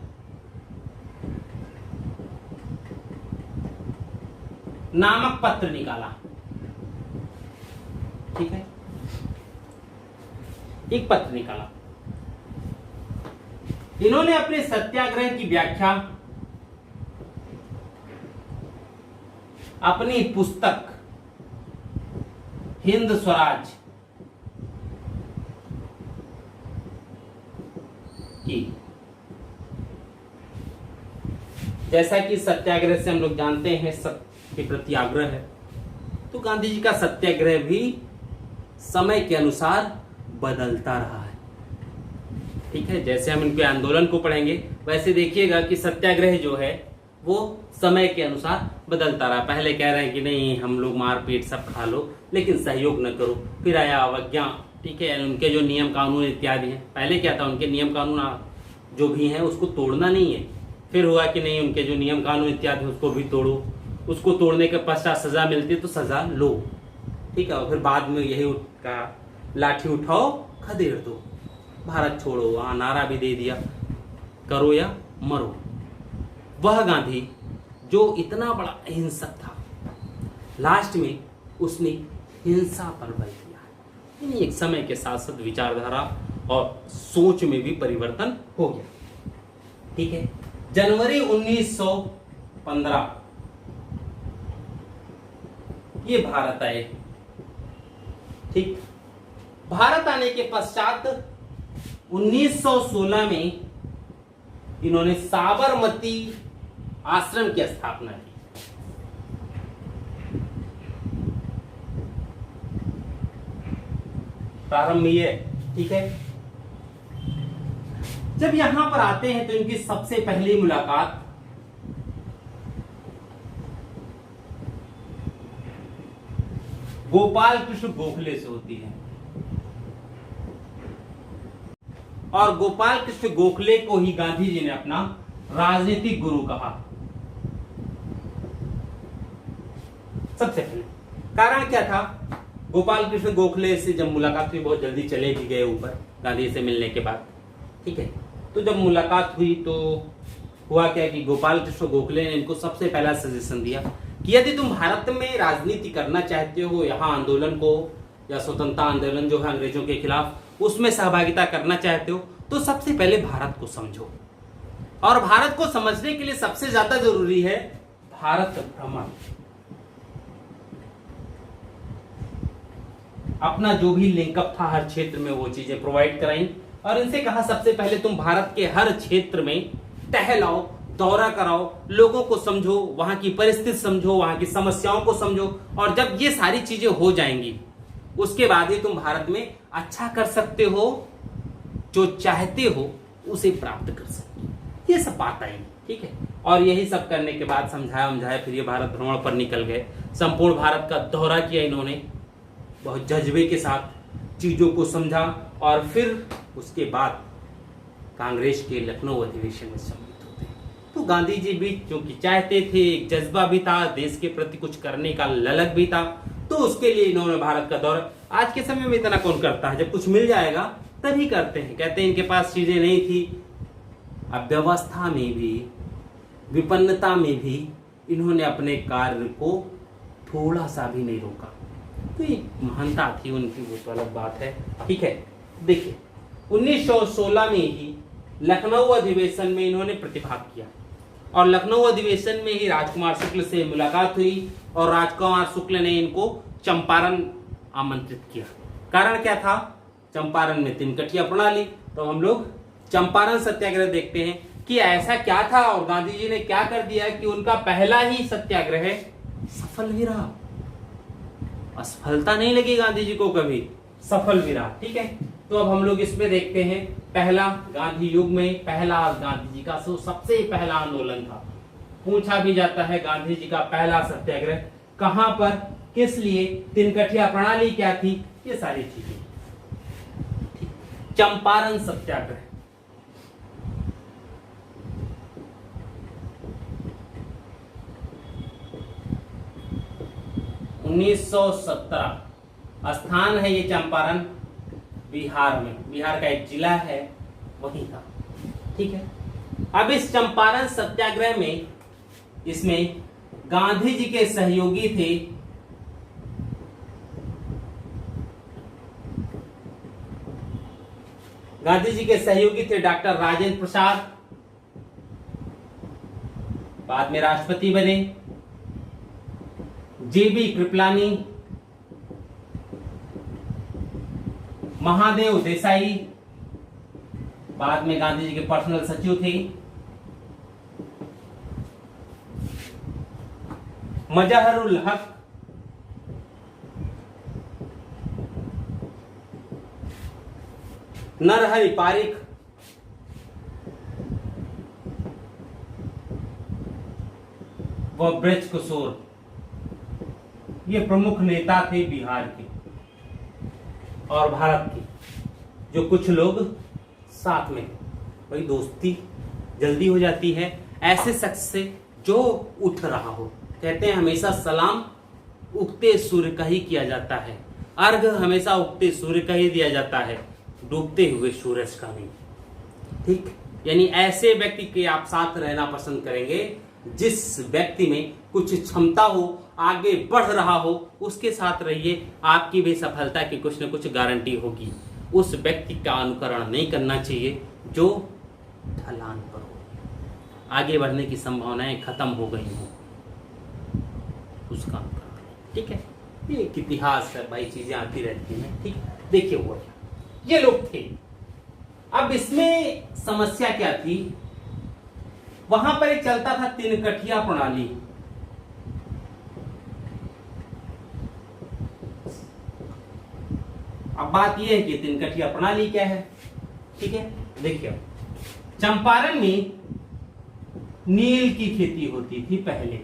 नामक पत्र निकाला। ठीक है, एक पत्र निकाला। इन्होंने अपने सत्याग्रह की व्याख्या अपनी पुस्तक हिंद स्वराज की। जैसा कि सत्याग्रह से हम लोग जानते हैं सत्य के प्रति आग्रह है, तो गांधी जी का सत्याग्रह भी समय के अनुसार बदलता रहा है। ठीक है, जैसे हम इनके आंदोलन को पढ़ेंगे वैसे देखिएगा कि सत्याग्रह जो है वो समय के अनुसार बदलता रहा। पहले कह रहे हैं कि नहीं हम लोग मारपीट सब खा लो लेकिन सहयोग न करो, फिर आया अवज्ञा। ठीक है, उनके जो नियम कानून इत्यादि हैं, पहले क्या था उनके नियम कानून जो भी हैं उसको तोड़ना नहीं है। फिर हुआ कि नहीं उनके जो नियम कानून इत्यादि उसको भी तोड़ो, उसको तोड़ने के पश्चात सजा मिलती है तो सजा लो। ठीक है, और फिर बाद में यही कहा लाठी उठाओ खदेड़ दो, भारत छोड़ो, वहां नारा भी दे दिया करो या मरो। वह गांधी जो इतना बड़ा अहिंसक था, लास्ट में उसने हिंसा पर बल दिया। एक समय के साथ साथ विचारधारा और सोच में भी परिवर्तन हो गया। ठीक है, जनवरी 1915 ये भारत आए। ठीक, भारत आने के पश्चात 1916 में इन्होंने साबरमती आश्रम की स्थापना की। प्रारंभ में ये। ठीक है, जब यहां पर आते हैं तो इनकी सबसे पहली मुलाकात गोपाल कृष्ण गोखले से होती है, और गोपाल कृष्ण गोखले को ही गांधी जी ने अपना राजनीतिक गुरु कहा। सबसे पहले कारण क्या था, गोपाल कृष्ण गोखले से जब मुलाकात हुई, बहुत जल्दी चले भी गए ऊपर गांधी से मिलने के बाद। ठीक है, तो जब मुलाकात हुई तो हुआ क्या कि गोपाल कृष्ण गोखले ने इनको सबसे पहला सजेशन दिया कि यदि तुम भारत में राजनीति करना चाहते हो, यहाँ आंदोलन को या स्वतंत्रता आंदोलन जो है अंग्रेजों के खिलाफ उसमें सहभागिता करना चाहते हो, तो सबसे पहले भारत को समझो, और भारत को समझने के लिए सबसे ज्यादा जरूरी है भारत भ्रमण। अपना जो भी लिंकअप था हर क्षेत्र में वो चीजें प्रोवाइड कराई, और इनसे कहा सबसे पहले तुम भारत के हर क्षेत्र में टहलाओ, दौरा कराओ, लोगों को समझो, वहां की परिस्थिति समझो, वहां की समस्याओं को समझो, और जब ये सारी चीजें हो जाएंगी उसके बाद ही तुम भारत में अच्छा कर सकते हो, जो चाहते हो उसे प्राप्त कर सकते हो। ये सब बात आई। ठीक है, और यही सब करने के बाद समझाया फिर ये भारत भ्रमण पर निकल गए। संपूर्ण भारत का दौरा किया इन्होंने, बहुत जज्बे के साथ चीजों को समझा, और फिर उसके बाद कांग्रेस के लखनऊ अधिवेशन में सम्मिलित होते हैं। तो गांधी जी भी क्योंकि चाहते थे, एक जज्बा भी था, देश के प्रति कुछ करने का ललक भी था, तो उसके लिए इन्होंने भारत का दौरा। आज के समय में इतना कौन करता है, जब कुछ मिल जाएगा तभी करते हैं। कहते हैं इनके पास चीजें नहीं थी। अब व्यवस्था में भी, विपन्नता में भी इन्होंने अपने कार्य को थोड़ा सा भी नहीं रोका। तो ये महानता थी उनकी, वो तो अलग बात है। ठीक है, देखिए 1916 में ही लखनऊ अधिवेशन में इन्होंने प्रतिभाग किया और लखनऊ अधिवेशन में ही राजकुमार शुक्ल से मुलाकात हुई और राजकुमार शुक्ल ने इनको चंपारण आमंत्रित किया। कारण क्या था? चंपारण में तिनकठिया प्रणाली। तो हम लोग चंपारण सत्याग्रह देखते हैं कि ऐसा क्या था और गांधी जी ने क्या कर दिया कि उनका पहला ही सत्याग्रह सफल भी रहा। असफलता नहीं लगी गांधी जी को कभी, सफल भी रहा। ठीक है, तो अब हम लोग इसमें देखते हैं पहला गांधी युग में पहला गांधी जी का सबसे पहला आंदोलन था। पूछा भी जाता है गांधी जी का पहला सत्याग्रह कहां पर, किस लिए, तिनकठिया प्रणाली क्या थी, ये सारी चीजें। चंपारण सत्याग्रह 1917, स्थान है ये चंपारण, बिहार में, बिहार का एक जिला है, वहीं था। ठीक है, अब इस चंपारण सत्याग्रह में, इसमें गांधी जी के सहयोगी थे डॉक्टर राजेंद्र प्रसाद, बाद में राष्ट्रपति बने, जेबी कृपलानी, महादेव देसाई, बाद में गांधी जी के पर्सनल सचिव थे, मजहरुल हक, नरहरि पारिख, व ब्रज किशोर, ये प्रमुख नेता थे बिहार के और भारत के। जो कुछ लोग साथ में, भाई दोस्ती जल्दी हो जाती है ऐसे शख्स से जो उठ रहा हो। कहते हैं हमेशा सलाम उगते सूर्य का ही किया जाता है, अर्घ हमेशा उगते सूर्य का ही दिया जाता है, डूबते हुए सूरज का नहीं। ठीक, यानी ऐसे व्यक्ति के आप साथ रहना पसंद करेंगे जिस व्यक्ति में कुछ क्षमता हो, आगे बढ़ रहा हो, उसके साथ रहिए, आपकी भी सफलता की कुछ न कुछ गारंटी होगी। उस व्यक्ति का अनुकरण नहीं करना चाहिए जो ढलान पर हो, आगे बढ़ने की संभावनाएं खत्म हो गई हो, उसका अनुकरण। ठीक है, ये एक इतिहास है भाई, चीजें आती रहती हैं। ठीक, देखिए हुआ क्या, ये लोग थे। अब इसमें समस्या क्या थी, वहां पर एक चलता था तिनकठिया प्रणाली। अब बात यह है कि तिनकठिया प्रणाली क्या है। ठीक है, देखिए चंपारण में नील की खेती होती थी पहले।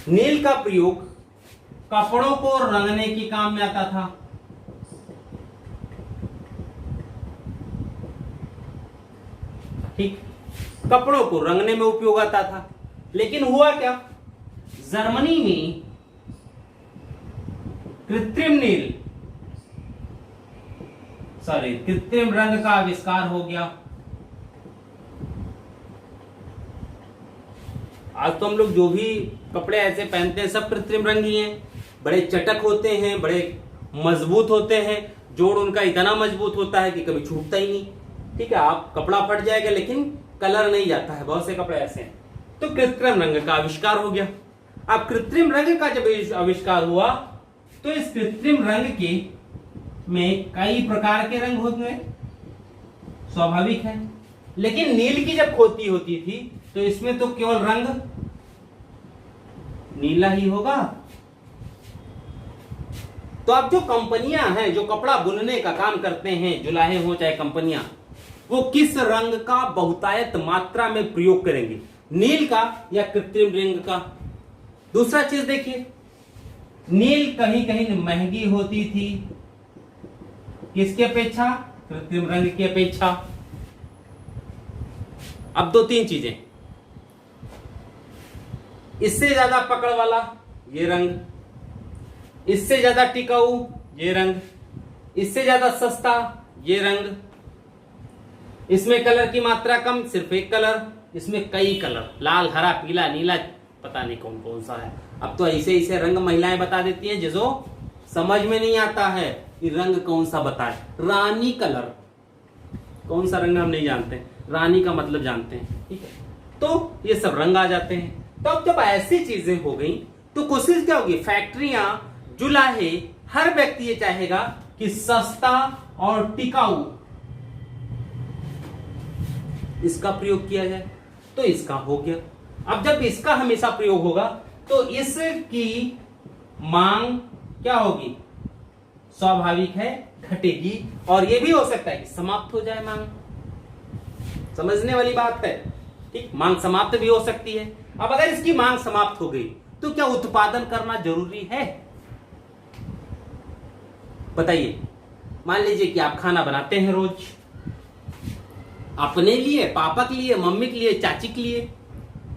नील का प्रयोग कपड़ों को रंगने के काम में आता था। ठीक, कपड़ों को रंगने में उपयोग आता था। लेकिन हुआ क्या, जर्मनी में कृत्रिम रंग का आविष्कार हो गया। आज तो हम लोग जो भी कपड़े ऐसे पहनते हैं सब कृत्रिम रंग ही हैं। बड़े चटक होते हैं, बड़े मजबूत होते हैं, जोड़ उनका इतना मजबूत होता है कि कभी छूटता ही नहीं। ठीक है, आप कपड़ा फट जाएगा लेकिन कलर नहीं जाता है, बहुत से कपड़े ऐसे हैं। तो कृत्रिम रंग का आविष्कार हो गया। अब कृत्रिम रंग का जब आविष्कार हुआ तो इस कृत्रिम रंग के में कई प्रकार के रंग होंगे, स्वाभाविक है। लेकिन नील की जब खोती होती थी तो इसमें तो केवल रंग नीला ही होगा। तो अब जो कंपनियां हैं जो कपड़ा बुनने का काम करते हैं, जुलाहे हो चाहे कंपनियां, वो किस रंग का बहुतायत मात्रा में प्रयोग करेंगे, नील का या कृत्रिम रंग का। दूसरा चीज देखिए, नील कहीं कहीं महंगी होती थी, किसके अपेक्षा, कृत्रिम रंग की अपेक्षा। अब दो तीन चीजें, इससे ज्यादा पकड़ वाला ये रंग, इससे ज्यादा टिकाऊ ये रंग, इससे ज्यादा सस्ता ये रंग, इसमें कलर की मात्रा कम सिर्फ एक कलर, इसमें कई कलर लाल हरा पीला नीला पता नहीं कौन कौन सा है। अब तो ऐसे ऐसे रंग महिलाएं बता देती हैं जिसको समझ में नहीं आता है कि रंग कौन सा बताए। रानी कलर, कौन सा रंग हम नहीं जानते, रानी का मतलब जानते हैं, ठीक है। तो ये सब रंग आ जाते हैं। तो अब जब ऐसी चीजें हो गई तो कोशिश क्या होगी, फैक्ट्रियां जुलाहे हर व्यक्ति ये चाहेगा कि सस्ता और टिकाऊ इसका प्रयोग किया जाए, तो इसका हो गया। अब जब इसका हमेशा प्रयोग होगा तो इसकी मांग क्या होगी, स्वाभाविक है घटेगी, और यह भी हो सकता है कि समाप्त हो जाए मांग। समझने वाली बात है, ठीक। मांग समाप्त भी हो सकती है। अब अगर इसकी मांग समाप्त हो गई तो क्या उत्पादन करना जरूरी है, बताइए। मान लीजिए कि आप खाना बनाते हैं रोज, अपने लिए, पापा के लिए, मम्मी के लिए, चाची के लिए,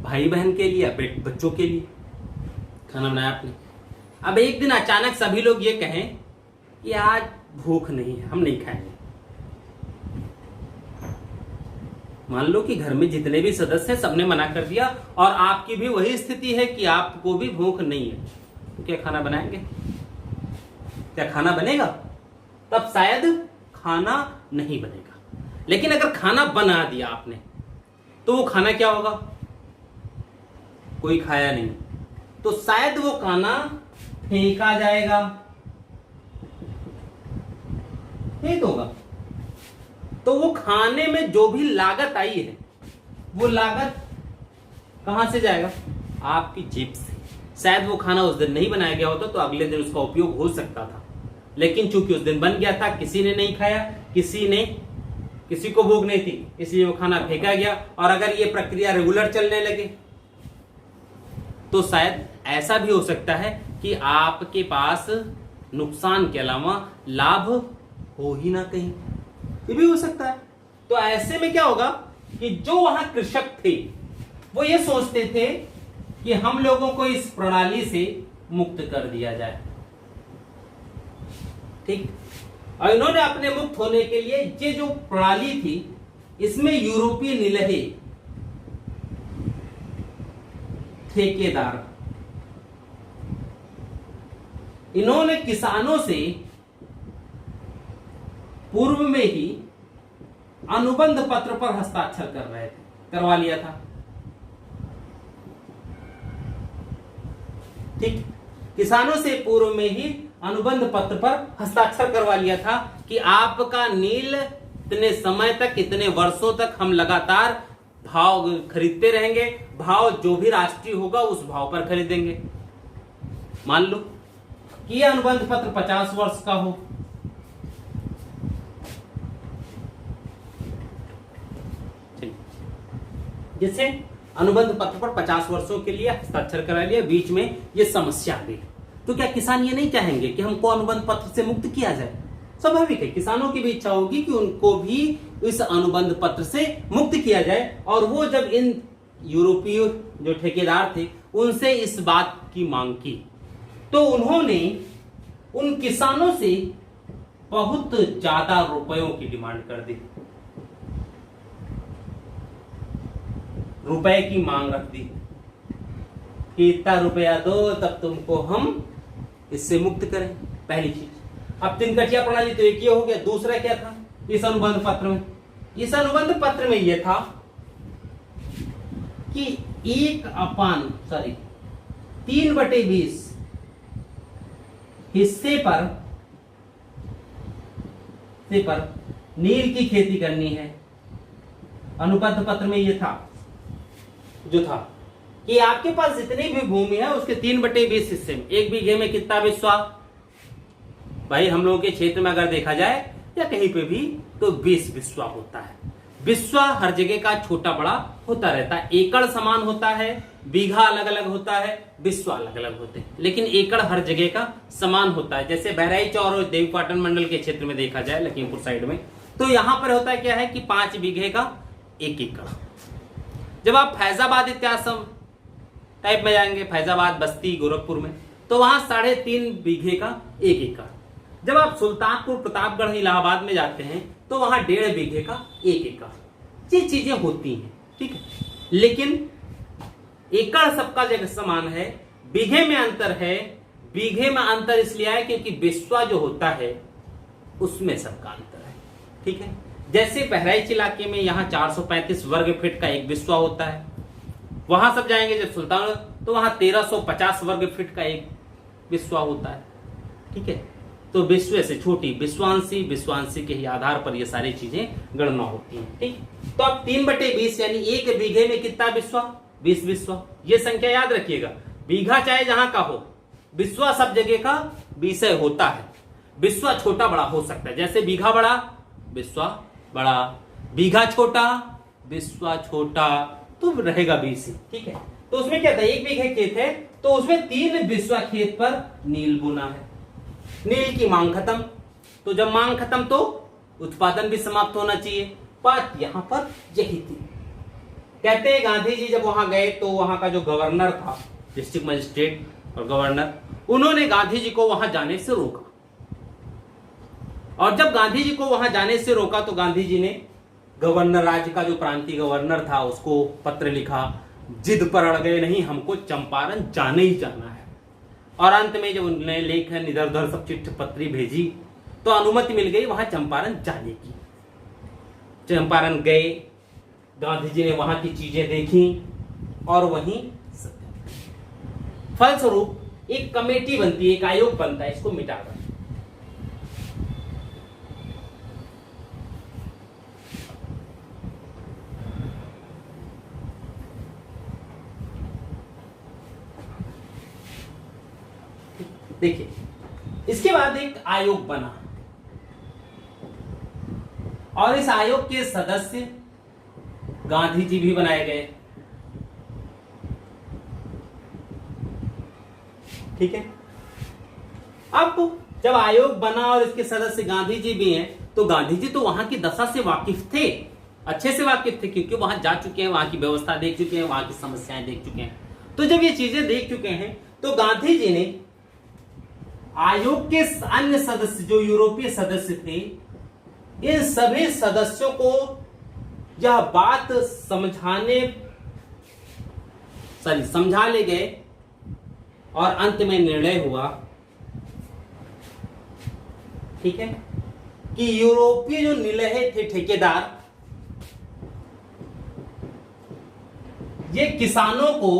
भाई बहन के लिए, बच्चों के लिए खाना बनाया आपने। अब एक दिन अचानक सभी लोग ये कहें कि आज भूख नहीं है, हम नहीं खाएंगे। मान लो कि घर में जितने भी सदस्य हैं सबने मना कर दिया और आपकी भी वही स्थिति है कि आपको भी भूख नहीं है, तो क्या खाना बनाएंगे? क्या खाना बनेगा? तब शायद खाना नहीं बनेगा। लेकिन अगर खाना बना दिया आपने तो वो खाना क्या होगा, कोई खाया नहीं तो शायद वो खाना फेंका जाएगा, ठीक होगा। तो वो खाने में जो भी लागत आई है वो लागत कहां से जाएगा, आपकी जेब से। शायद वो खाना उस दिन नहीं बनाया गया होता तो अगले दिन उसका उपयोग हो सकता था, लेकिन चूंकि उस दिन बन गया था, किसी ने नहीं खाया, किसी को भूख नहीं थी, इसलिए वो खाना फेंका गया। और अगर ये प्रक्रिया रेगुलर चलने लगे तो शायद ऐसा भी हो सकता है कि आपके पास नुकसान के अलावा लाभ हो ही ना कहीं, ये भी हो सकता है। तो ऐसे में क्या होगा कि जो वहां कृषक थे वो ये सोचते थे कि हम लोगों को इस प्रणाली से मुक्त कर दिया जाए, ठीक। और इन्होंने अपने मुक्त होने के लिए ये जो प्रणाली थी इसमें यूरोपीय निलहे ठेकेदार, इन्होंने किसानों से पूर्व में ही अनुबंध पत्र पर हस्ताक्षर करवा लिया था, ठीक। किसानों से पूर्व में ही अनुबंध पत्र पर हस्ताक्षर करवा लिया था कि आपका नील इतने समय तक, इतने वर्षों तक हम लगातार भाव खरीदते रहेंगे, भाव जो भी राष्ट्रीय होगा उस भाव पर खरीदेंगे। मान लो कि यह अनुबंध पत्र 50 वर्ष का हो, जिससे अनुबंध पत्र पर 50 वर्षों के लिए हस्ताक्षर करा लिया, बीच में ये समस्या आ गई। तो क्या किसान ये नहीं चाहेंगे कि हमको अनुबंध पत्र से मुक्त किया जाए? स्वाभाविक है, किसानों की भी इच्छा होगी कि उनको भी इस अनुबंध पत्र से मुक्त किया जाए। और वो जब इन यूरोपीय जो ठेकेदार थे उनसे इस बात की मांग की तो उन्होंने उन किसानों से बहुत ज्यादा रुपयों की डिमांड कर दी, रुपए की मांग रख दी कि इतना रुपया दो तब तुमको हम इससे मुक्त करें। पहली चीज। अब तिनकटिया प्रणाली तो एक ही हो गया। दूसरा क्या था इस अनुबंध पत्र में? इस अनुबंध पत्र में यह था कि 3/20 हिस्से पर नील की खेती करनी है। अनुबंध पत्र में यह था कि आपके पास जितनी भी भूमि है उसके 3/20 हिस्से में, 1 बीघे में कितना बिस्वा, भाई हम लोगों के क्षेत्र में अगर देखा जाए या कहीं पे भी तो 20 बिस्वा होता है। बिस्वा हर जगह का छोटा बड़ा होता रहता है, एकड़ समान होता है, बीघा अलग अलग होता है, बिस्वा अलग अलग होते हैं, लेकिन एकड़ हर जगह का समान होता है। जैसे बहराइच और देवीपाटन मंडल के क्षेत्र में देखा जाए, लखीमपुर साइड में, तो यहां पर होता है क्या है कि 5 बीघे का 1 एकड़, जब आप फैजाबाद इत्यादि सब टाइप में जाएंगे, फैजाबाद, बस्ती, गोरखपुर में, तो वहां 3.5 बीघे का 1 एकड़। जब आप सुल्तानपुर, प्रतापगढ़, इलाहाबाद में जाते हैं तो वहां 1.5 बीघे का 1 एकड़। ये चीजें होती हैं, ठीक है। लेकिन एकड़ सबका जगह समान है, बीघे में अंतर है। बीघे में अंतर इसलिए है क्योंकि बिस्वा जो होता है उसमें सबका अंतर है, ठीक है। जैसे बहराइच इलाके में यहाँ 435 वर्ग फीट का एक बिस्वा होता है, वहां सब जाएंगे जब सुल्तान तो वहां 1350 वर्ग फीट का एक बिस्वा होता है, ठीक है। तो विश्व से छोटी विश्वांशी के ही आधार पर ये सारी चीजें गणना होती हैं, ठीक। तो अब 3/20 यानी 1 बीघे में कितना बिस्वा? 20 बिस्वा। ये संख्या याद रखिएगा, बीघा चाहे जहां का हो, बिस्वा सब जगह का विषय होता है। बिस्वा छोटा बड़ा हो सकता है, जैसे बीघा बड़ा, बिस्वा बड़ा, बीघा छोटा, बिस्वा छोटा, तो रहेगा 20, ठीक है। तो उसमें क्या था, 1 बीघे खेत है तो उसमें 3 बिस्वा खेत पर नील बोना है। नील की मांग खत्म, तो जब मांग खत्म तो उत्पादन भी समाप्त होना चाहिए। बात यहां पर यही थी। कहते हैं गांधी जी जब वहां गए तो वहां का जो गवर्नर था, डिस्ट्रिक्ट मजिस्ट्रेट और गवर्नर, उन्होंने गांधी जी को वहां जाने से रोका। और जब गांधी जी को वहां जाने से रोका तो गांधी जी ने गवर्नर, राज्य का जो प्रांतीय गवर्नर था, उसको पत्र लिखा। जिद पर अड़ गए, नहीं हमको चंपारण जाने ही जाना है। और अंत में जब उन्होंने लेखन इधर उधर सब चिट्ठी पत्री भेजी तो अनुमति मिल गई वहां चंपारण जाने की। चंपारण गए, गांधी जी ने वहां की चीजें देखी और वहीं फलस्वरूप एक कमेटी बनती है, एक आयोग बनता है, इसको मिटाकर। देखिए, इसके बाद एक आयोग बना और इस आयोग के सदस्य गांधी जी भी बनाए गए, ठीक है। अब जब आयोग बना और इसके सदस्य गांधी जी भी हैं, तो गांधी जी तो वहां की दशा से वाकिफ थे, अच्छे से वाकिफ थे, क्योंकि वहां जा चुके हैं, वहां की व्यवस्था देख चुके हैं, वहां की समस्याएं देख चुके हैं। तो जब ये चीजें देख चुके हैं तो गांधी जी ने आयोग के अन्य सदस्य, जो यूरोपीय सदस्य थे, इन सभी सदस्यों को यह बात समझा ले गए और अंत में निर्णय हुआ, ठीक है, कि यूरोपीय जो निलहे थे ठेकेदार, ये किसानों को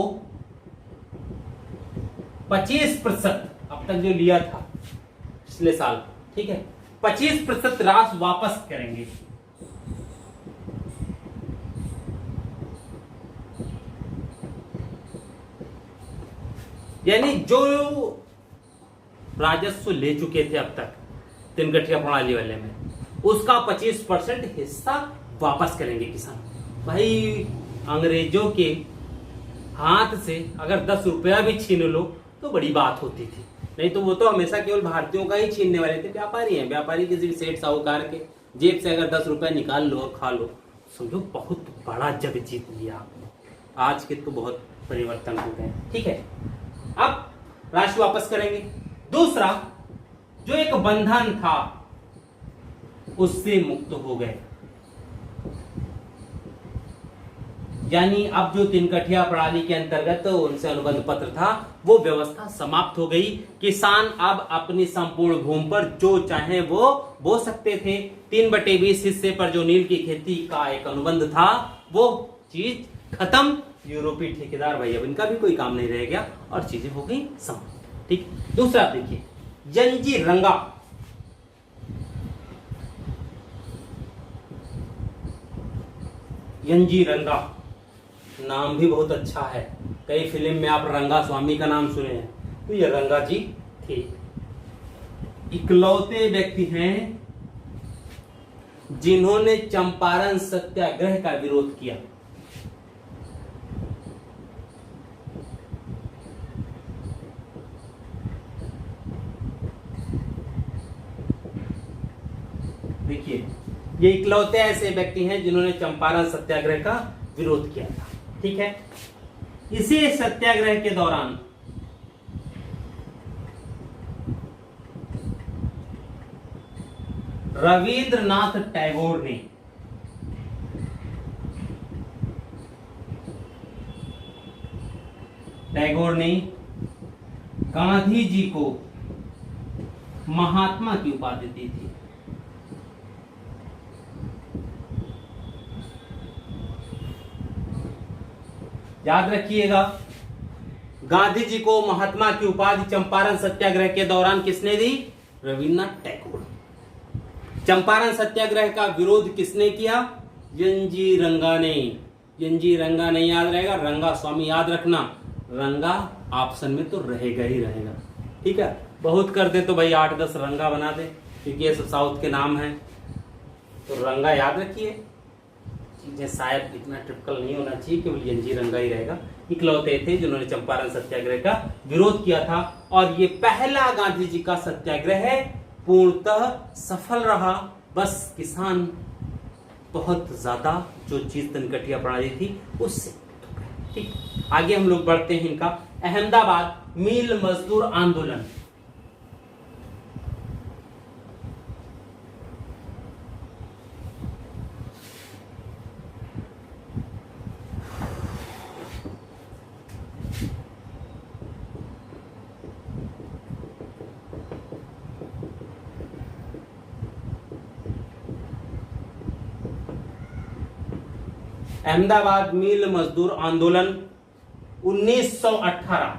25% अब तक जो लिया था पिछले साल, ठीक है, 25% राशि वापस करेंगे। यानी जो राजस्व ले चुके थे अब तक तीन गठिया प्रणाली वाले में, उसका 25% हिस्सा वापस करेंगे किसान। भाई अंग्रेजों के हाथ से अगर 10 रुपया भी छीन लो तो बड़ी बात होती थी, नहीं तो वो तो हमेशा केवल भारतीयों का ही छीनने वाले थे। व्यापारी हैं, व्यापारी किसी भी सेठ साहूकार के जेब से अगर 10 रुपया निकाल लो और खा लो, समझो बहुत बड़ा जग जीत लिया आपने। आज के तो बहुत परिवर्तन हो गए, ठीक है। अब राशि वापस करेंगे। दूसरा, जो एक बंधन था उससे मुक्त हो गए, यानी अब जो तीन कठिया प्रणाली के अंतर्गत उनसे अनुबंध पत्र था, वो व्यवस्था समाप्त हो गई। किसान अब अपनी संपूर्ण भूमि पर जो चाहे वो बो सकते थे। 3/20 हिस्से पर जो नील की खेती का एक अनुबंध था, वो चीज खत्म। यूरोपीय ठेकेदार भाई अब इनका भी कोई काम नहीं रह गया और चीजें हो गई समाप्त, ठीक। दूसरा देखिए, जंजीरंगा, यंजीरंगा नाम भी बहुत अच्छा है। कई फिल्म में आप रंगा स्वामी का नाम सुने हैं, तो ये रंगा जी थे। इकलौते व्यक्ति हैं जिन्होंने चंपारण सत्याग्रह का विरोध किया। देखिए, ये इकलौते ऐसे व्यक्ति हैं जिन्होंने चंपारण सत्याग्रह का विरोध किया था। ठीक है। इसी सत्याग्रह के दौरान रविंद्रनाथ टैगोर ने गांधी जी को महात्मा की उपाधि दी थी। याद रखिएगा, गांधी जी को महात्मा की उपाधि चंपारण सत्याग्रह के दौरान किसने दी? रविन्द्रनाथ टैगोर। चंपारण सत्याग्रह का विरोध किसने किया? एन.जी. रंगा ने। एन.जी. रंगा नहीं याद रहेगा, रंगा स्वामी याद रखना। रंगा ऑप्शन में तो रहेगा ही रहेगा, ठीक है। बहुत कर दे तो भाई 8-10 रंगा बना दे, क्योंकि ये सब साउथ के नाम हैं, तो रंगा याद रखिए। चीजें शायद इतना टिपिकल नहीं होना चाहिए, केवल एन.जी. रंगा ही रहेगा। इकलौते थे जिन्होंने चंपारण सत्याग्रह का विरोध किया था, और ये पहला गांधी जी का सत्याग्रह है, पूर्णतः सफल रहा। बस किसान बहुत ज्यादा जो चीज तनकटिया प्रणाली थी उससे, ठीक। आगे हम लोग बढ़ते हैं इनका अहमदाबाद मिल मजदूर आंदोलन। अहमदाबाद मिल मजदूर आंदोलन 1918।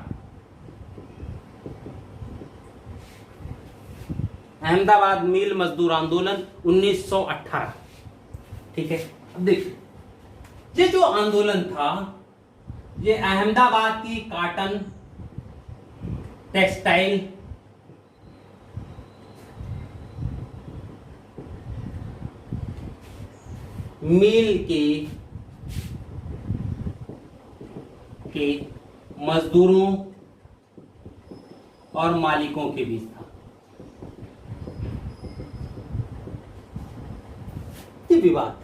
अहमदाबाद मिल मजदूर आंदोलन 1918, ठीक है। अब देखिए, ये जो आंदोलन था, ये अहमदाबाद की कॉटन टेक्सटाइल मिल के मजदूरों और मालिकों के बीच था। ये विवाद।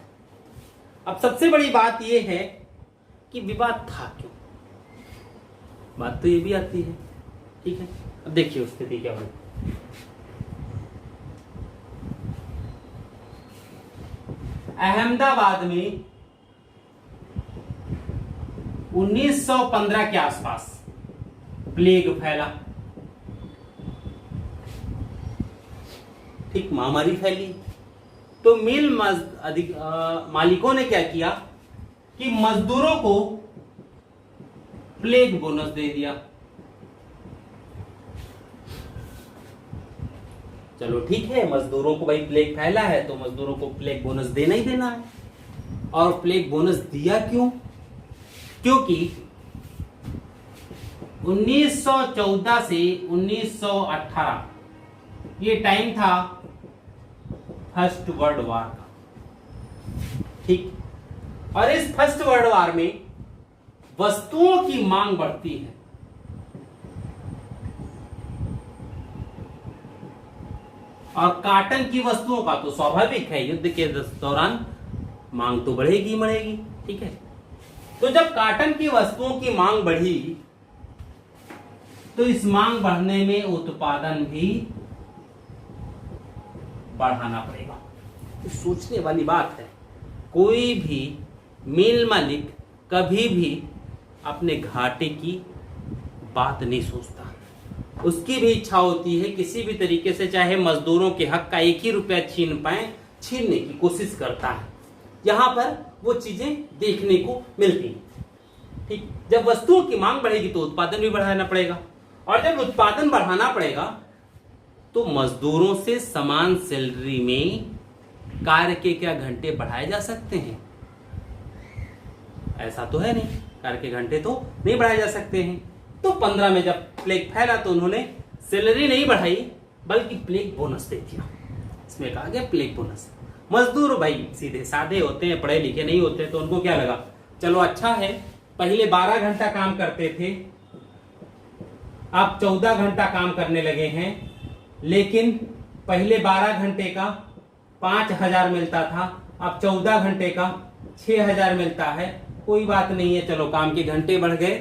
अब सबसे बड़ी बात यह है कि विवाद था क्यों? बात तो ये भी आती है, ठीक है। अब देखिए स्थिति क्या हुई। अहमदाबाद में 1915 के आसपास प्लेग फैला, ठीक, महामारी फैली। तो मिल मालिकों ने क्या किया कि मजदूरों को प्लेग बोनस दे दिया। चलो ठीक है, मजदूरों को भाई प्लेग फैला है तो मजदूरों को प्लेग बोनस देना ही देना है। और प्लेग बोनस दिया क्यों? क्योंकि 1914 से 1918 ये टाइम था फर्स्ट वर्ल्ड वॉर का, ठीक। और इस फर्स्ट वर्ल्ड वॉर में वस्तुओं की मांग बढ़ती है, और कॉटन की वस्तुओं का तो स्वाभाविक है, युद्ध के दौरान मांग तो बढ़ेगी बढ़ेगी, ठीक है। तो जब कॉटन की वस्तुओं की मांग बढ़ी, तो इस मांग बढ़ने में उत्पादन भी बढ़ाना पड़ेगा। तो सोचने वाली बात है, कोई भी मिल मालिक कभी भी अपने घाटे की बात नहीं सोचता। उसकी भी इच्छा होती है किसी भी तरीके से, चाहे मजदूरों के हक का 1 ही रुपया छीन पाए, छीनने की कोशिश करता है। यहां पर वो चीजें देखने को मिलती हैं, ठीक। जब वस्तुओं की मांग बढ़ेगी तो उत्पादन भी बढ़ाना पड़ेगा, और जब उत्पादन बढ़ाना पड़ेगा तो मजदूरों से समान सैलरी में कार्य के क्या घंटे बढ़ाए जा सकते हैं? ऐसा तो है नहीं, कार्य के घंटे तो नहीं बढ़ाए जा सकते हैं। तो 15 में जब प्लेग फैला तो उन्होंने सैलरी नहीं बढ़ाई बल्कि प्लेग बोनस दे दिया। इसमें कहा गया प्लेग बोनस। मजदूर भाई सीधे साधे होते हैं, पढ़े लिखे नहीं होते, तो उनको क्या लगा, चलो अच्छा है, पहले 12 घंटा काम करते थे, अब 14 घंटा काम करने लगे हैं, लेकिन पहले 12 घंटे का 5,000 मिलता था, अब 14 घंटे का 6,000 मिलता है। कोई बात नहीं है, चलो काम के घंटे बढ़ गए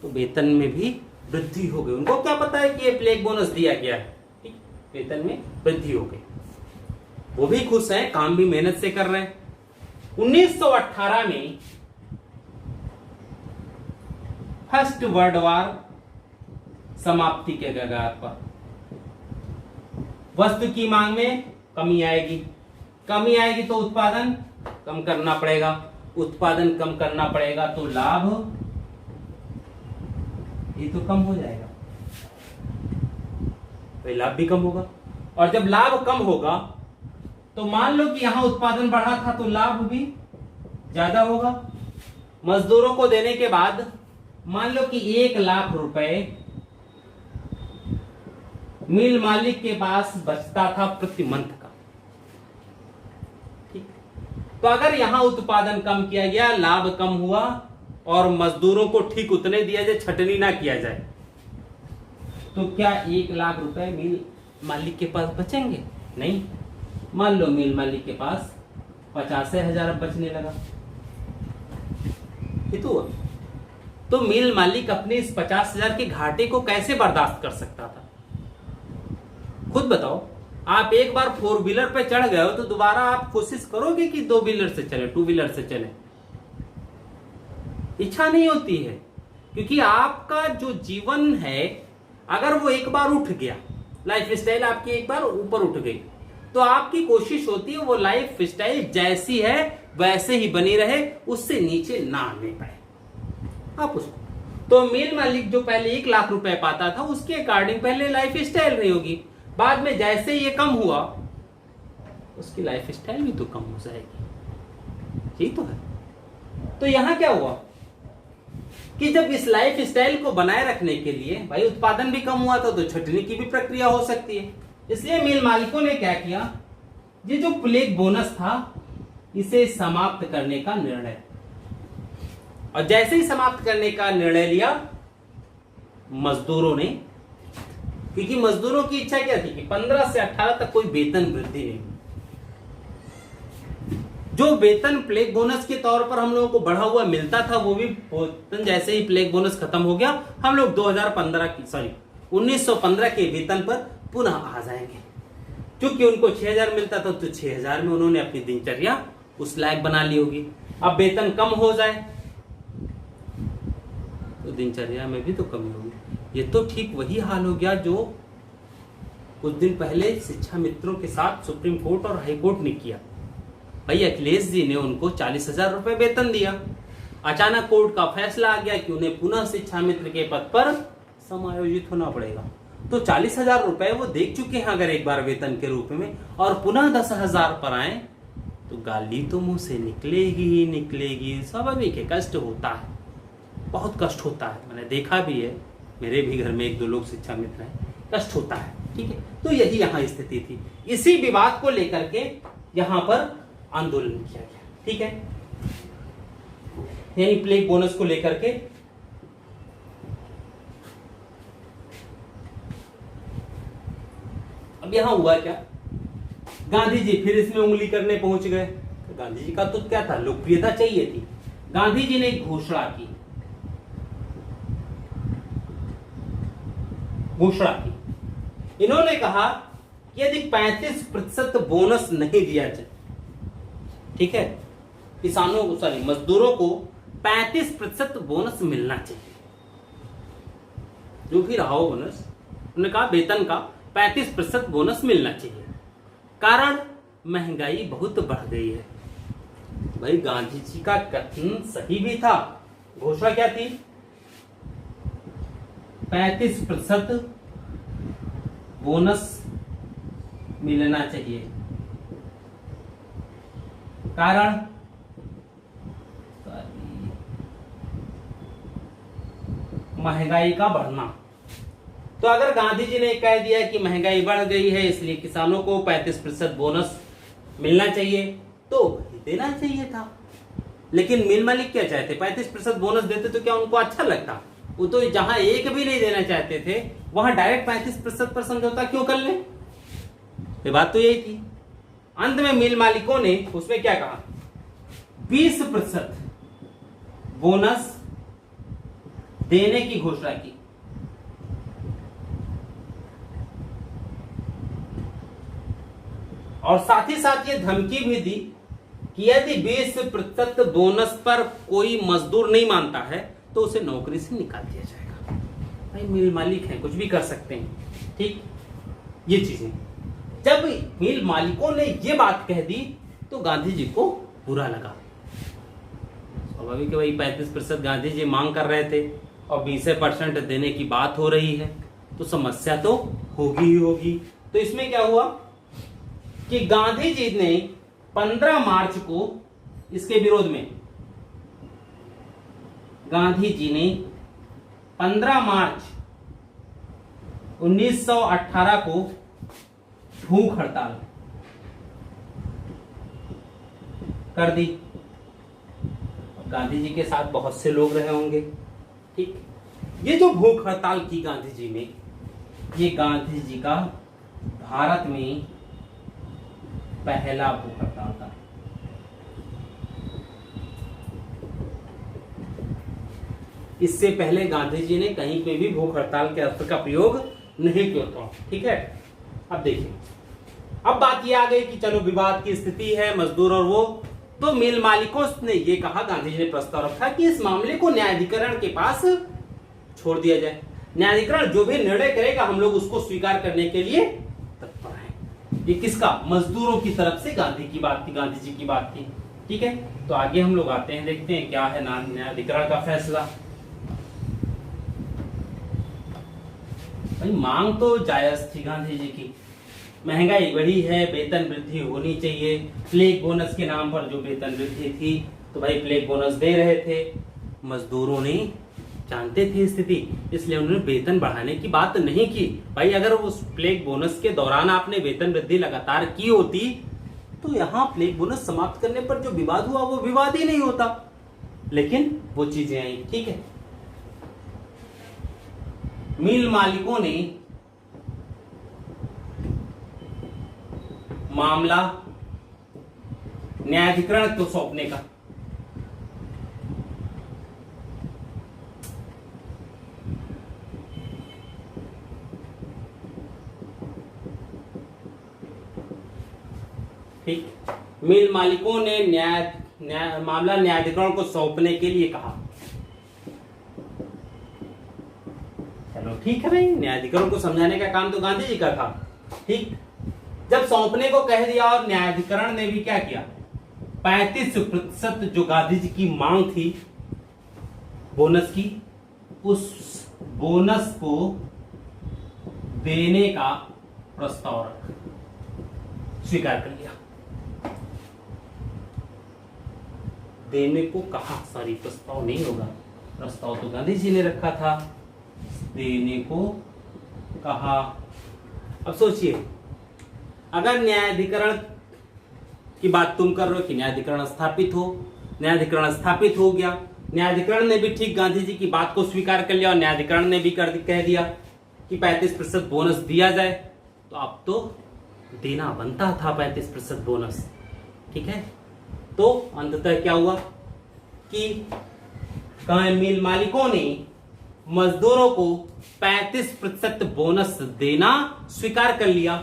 तो वेतन में भी वृद्धि हो गई। उनको क्या पता है कि ये प्लेग बोनस दिया गया है, ठीक, वेतन में वृद्धि हो गई, वो भी खुश हैं, काम भी मेहनत से कर रहे हैं। 1918 में फर्स्ट वर्ल्ड वॉर समाप्ति के कगार पर वस्तु की मांग में कमी आएगी, कमी आएगी तो उत्पादन कम करना पड़ेगा, उत्पादन कम करना पड़ेगा तो लाभ ये तो कम हो जाएगा, तो लाभ भी कम होगा। और जब लाभ कम होगा तो मान लो कि यहां उत्पादन बढ़ा था तो लाभ भी ज्यादा होगा। मजदूरों को देने के बाद मान लो कि 1 लाख रुपए मिल मालिक के पास बचता था प्रति मंथ का, ठीक। तो अगर यहां उत्पादन कम किया गया, लाभ कम हुआ और मजदूरों को ठीक उतने दिया जाए, छटनी ना किया जाए, तो क्या 1 लाख रुपए मिल मालिक के पास बचेंगे? नहीं। मान लो मिल मालिक के पास 50,000 बचने लगा, तो मिल मालिक अपने इस 50,000 के घाटे को कैसे बर्दाश्त कर सकता था? खुद बताओ। आप एक बार 4 व्हीलर पे चढ़ गए हो तो दोबारा आप कोशिश करोगे कि 2 व्हीलर से चले, 2 व्हीलर से चले? इच्छा नहीं होती है, क्योंकि आपका जो जीवन है अगर वो एक बार उठ गया, लाइफ स्टाइल आपकी एक बार ऊपर उठ गई, तो आपकी कोशिश होती है वो लाइफ स्टाइल जैसी है वैसे ही बनी रहे, उससे नीचे ना आने पाए आप उसको। तो मिल मालिक जो पहले 1 लाख रुपए पाता था उसके अकॉर्डिंग पहले लाइफ स्टाइल नहीं होगी, बाद में जैसे ये कम हुआ उसकी लाइफ स्टाइल भी तो कम हो जाएगी, ठीक तो है। तो यहां क्या हुआ कि जब इस लाइफ स्टाइल को बनाए रखने के लिए भाई उत्पादन भी कम हुआ था तो छटनी की भी प्रक्रिया हो सकती है, इसलिए मिल मालिकों ने क्या किया, ये जो प्लेग बोनस था इसे समाप्त करने का निर्णय, और जैसे ही समाप्त करने का निर्णय लिया मजदूरों ने, क्योंकि मजदूरों की इच्छा क्या थी कि 15 से 18 तक कोई वेतन वृद्धि नहीं, जो वेतन प्लेग बोनस के तौर पर हम लोगों को बढ़ा हुआ मिलता था वो भी वेतन जैसे ही प्लेग बोनस खत्म हो गया हम लोग 1915 के वेतन पर पुनः आ जाएंगे। क्योंकि उनको 6,000 मिलता था तो 6,000 में उन्होंने अपनी दिनचर्या उस लायक बना ली होगी। अब वेतन कम हो जाए तो दिनचर्या में भी तो कमी होगी। ये तो ठीक वही हाल हो गया जो कुछ दिन पहले शिक्षा मित्रों के साथ सुप्रीम कोर्ट और हाई कोर्ट ने किया। भाई अखिलेश जी ने उनको 40,000 रुपए वेतन दिया, अचानक कोर्ट का फैसला आ गया कि उन्हें पुनः शिक्षा मित्र के पद पर समायोजित होना पड़ेगा। तो 40,000 रुपए वो देख चुके हैं अगर एक बार वेतन के रूप में, और पुनः 10,000 पर आए तो गाली तो मुंह से निकलेगी ही निकलेगी। स्वाभाविक है, कष्ट होता है, बहुत कष्ट होता है, मैंने देखा भी है, मेरे भी घर में 1-2 लोग शिक्षा मित्र हैं, कष्ट होता है, ठीक है। तो यही यहाँ स्थिति थी, इसी विवाद को लेकर के यहाँ पर आंदोलन किया गया, ठीक है, यानी प्लेग बोनस को लेकर के। अब यहां हुआ क्या, गांधी जी फिर इसमें उंगली करने पहुंच गए। तो गांधी जी का तो क्या था, लोकप्रियता चाहिए थी। गांधी जी ने एक घोषणा की, इन्होंने कहा कि यदि 35% बोनस नहीं दिया जाए, ठीक है, किसानों को सॉरी मजदूरों को 35% बोनस मिलना चाहिए, जो भी रहा हो बोनस, उन्होंने कहा वेतन का 35% बोनस मिलना चाहिए, कारण महंगाई बहुत बढ़ गई है। भाई गांधी जी का कथन सही भी था, घोषणा क्या थी, 35% बोनस मिलना चाहिए, कारण महंगाई का बढ़ना। तो अगर गांधी जी ने कह दिया कि महंगाई बढ़ गई है इसलिए किसानों को 35% बोनस मिलना चाहिए, तो देना चाहिए था। लेकिन मिल मालिक क्या चाहते, 35% बोनस देते तो क्या उनको अच्छा लगता? वो तो जहां एक भी नहीं देना चाहते थे वहां डायरेक्ट 35% पर समझौता क्यों कर ले? ये बात तो यही थी। अंत में मिल मालिकों ने उसमें क्या कहा, 20% बोनस देने की घोषणा की। और साथ ही साथ ये धमकी भी दी कि यदि 20% बोनस पर कोई मजदूर नहीं मानता है तो उसे नौकरी से निकाल दिया जाएगा। भाई मिल मालिक हैं, कुछ भी कर सकते हैं, ठीक। ये चीजें जब मिल मालिकों ने ये बात कह दी तो गांधी जी को बुरा लगा। स्वाभाविक है भाई, 35% गांधी जी मांग कर रहे थे और 20% देने की बात हो रही है तो समस्या तो होगी ही होगी। तो इसमें क्या हुआ कि गांधी जी ने 15 मार्च को इसके विरोध में, गांधी जी ने 15 मार्च 1918 को भूख हड़ताल कर दी। गांधी जी के साथ बहुत से लोग रहे होंगे, ठीक। ये जो भूख हड़ताल की गांधी जी ने, ये गांधी जी का भारत में पहला भूख हड़ताल था। इससे पहले गांधी जी ने कहीं पे भी भूख हड़ताल के अर्थ का प्रयोग नहीं किया था, ठीक है। अब देखिए, अब बात ये आ गई कि चलो विवाद की स्थिति है, मजदूर और वो, तो मिल मालिकों ने ये कहा, गांधी जी ने प्रस्ताव रखा कि इस मामले को न्यायाधिकरण के पास छोड़ दिया जाए। न्यायाधिकरण जो भी निर्णय करेगा हम लोग उसको स्वीकार करने के लिए तत्पर हैं। ये किसका? मजदूरों की तरफ से गांधी की बात थी, गांधी जी की बात थी, ठीक है। तो आगे हम लोग आते हैं, देखते हैं क्या है न्यायाधिकरण का फैसला। भाई मांग तो जायज थी गांधी जी की, महंगाई बढ़ी है, वेतन वृद्धि होनी चाहिए। प्लेग बोनस के नाम पर जो वेतन वृद्धि थी तो भाई प्लेग बोनस दे रहे थे, मजदूरों ने जानते थे स्थिति, इसलिए उन्होंने वेतन बढ़ाने की बात नहीं की। भाई अगर उस प्लेग बोनस के दौरान आपने वेतन वृद्धि लगातार की होती तो यहाँ प्लेग बोनस समाप्त करने पर जो विवाद हुआ वो विवाद ही नहीं होता, लेकिन वो चीजें आई, ठीक है। मिल मालिकों ने मामला न्यायाधिकरण को सौंपने का, ठीक। मिल मालिकों ने मामला न्यायाधिकरण को सौंपने के लिए कहा। चलो ठीक है भाई, न्यायाधिकरण को समझाने का काम तो गांधी जी का था, ठीक। जब सौंपने को कह दिया और न्यायाधिकरण ने भी क्या किया, 35% जो गांधी जी की मांग थी बोनस की, उस बोनस को देने का प्रस्ताव स्वीकार कर लिया। देने को कहा, सॉरी प्रस्ताव नहीं होगा, प्रस्ताव तो गांधी जी ने रखा था, देने को कहा। अब सोचिए, अगर न्यायाधिकरण की बात तुम कर रहे हो कि न्यायाधिकरण स्थापित हो, न्यायाधिकरण स्थापित हो गया, न्यायाधिकरण ने भी ठीक गांधी जी की बात को स्वीकार कर लिया और न्यायाधिकरण ने भी कह दिया कि 35% बोनस दिया जाए, तो अब तो देना बनता था 35% बोनस, ठीक है। तो अंततः क्या हुआ कि मिल मालिकों ने मजदूरों को 35% बोनस देना स्वीकार कर लिया।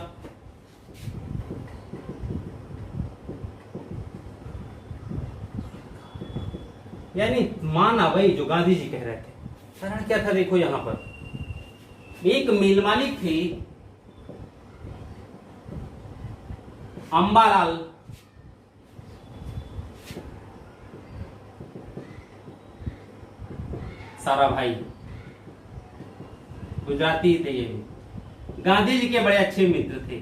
यानी माना भाई जो गांधी जी कह रहे थे। कारण क्या था, देखो यहां पर एक मिल मालिक थे अंबालाल साराभाई, गुजराती थे ये, गांधी जी के बड़े अच्छे मित्र थे,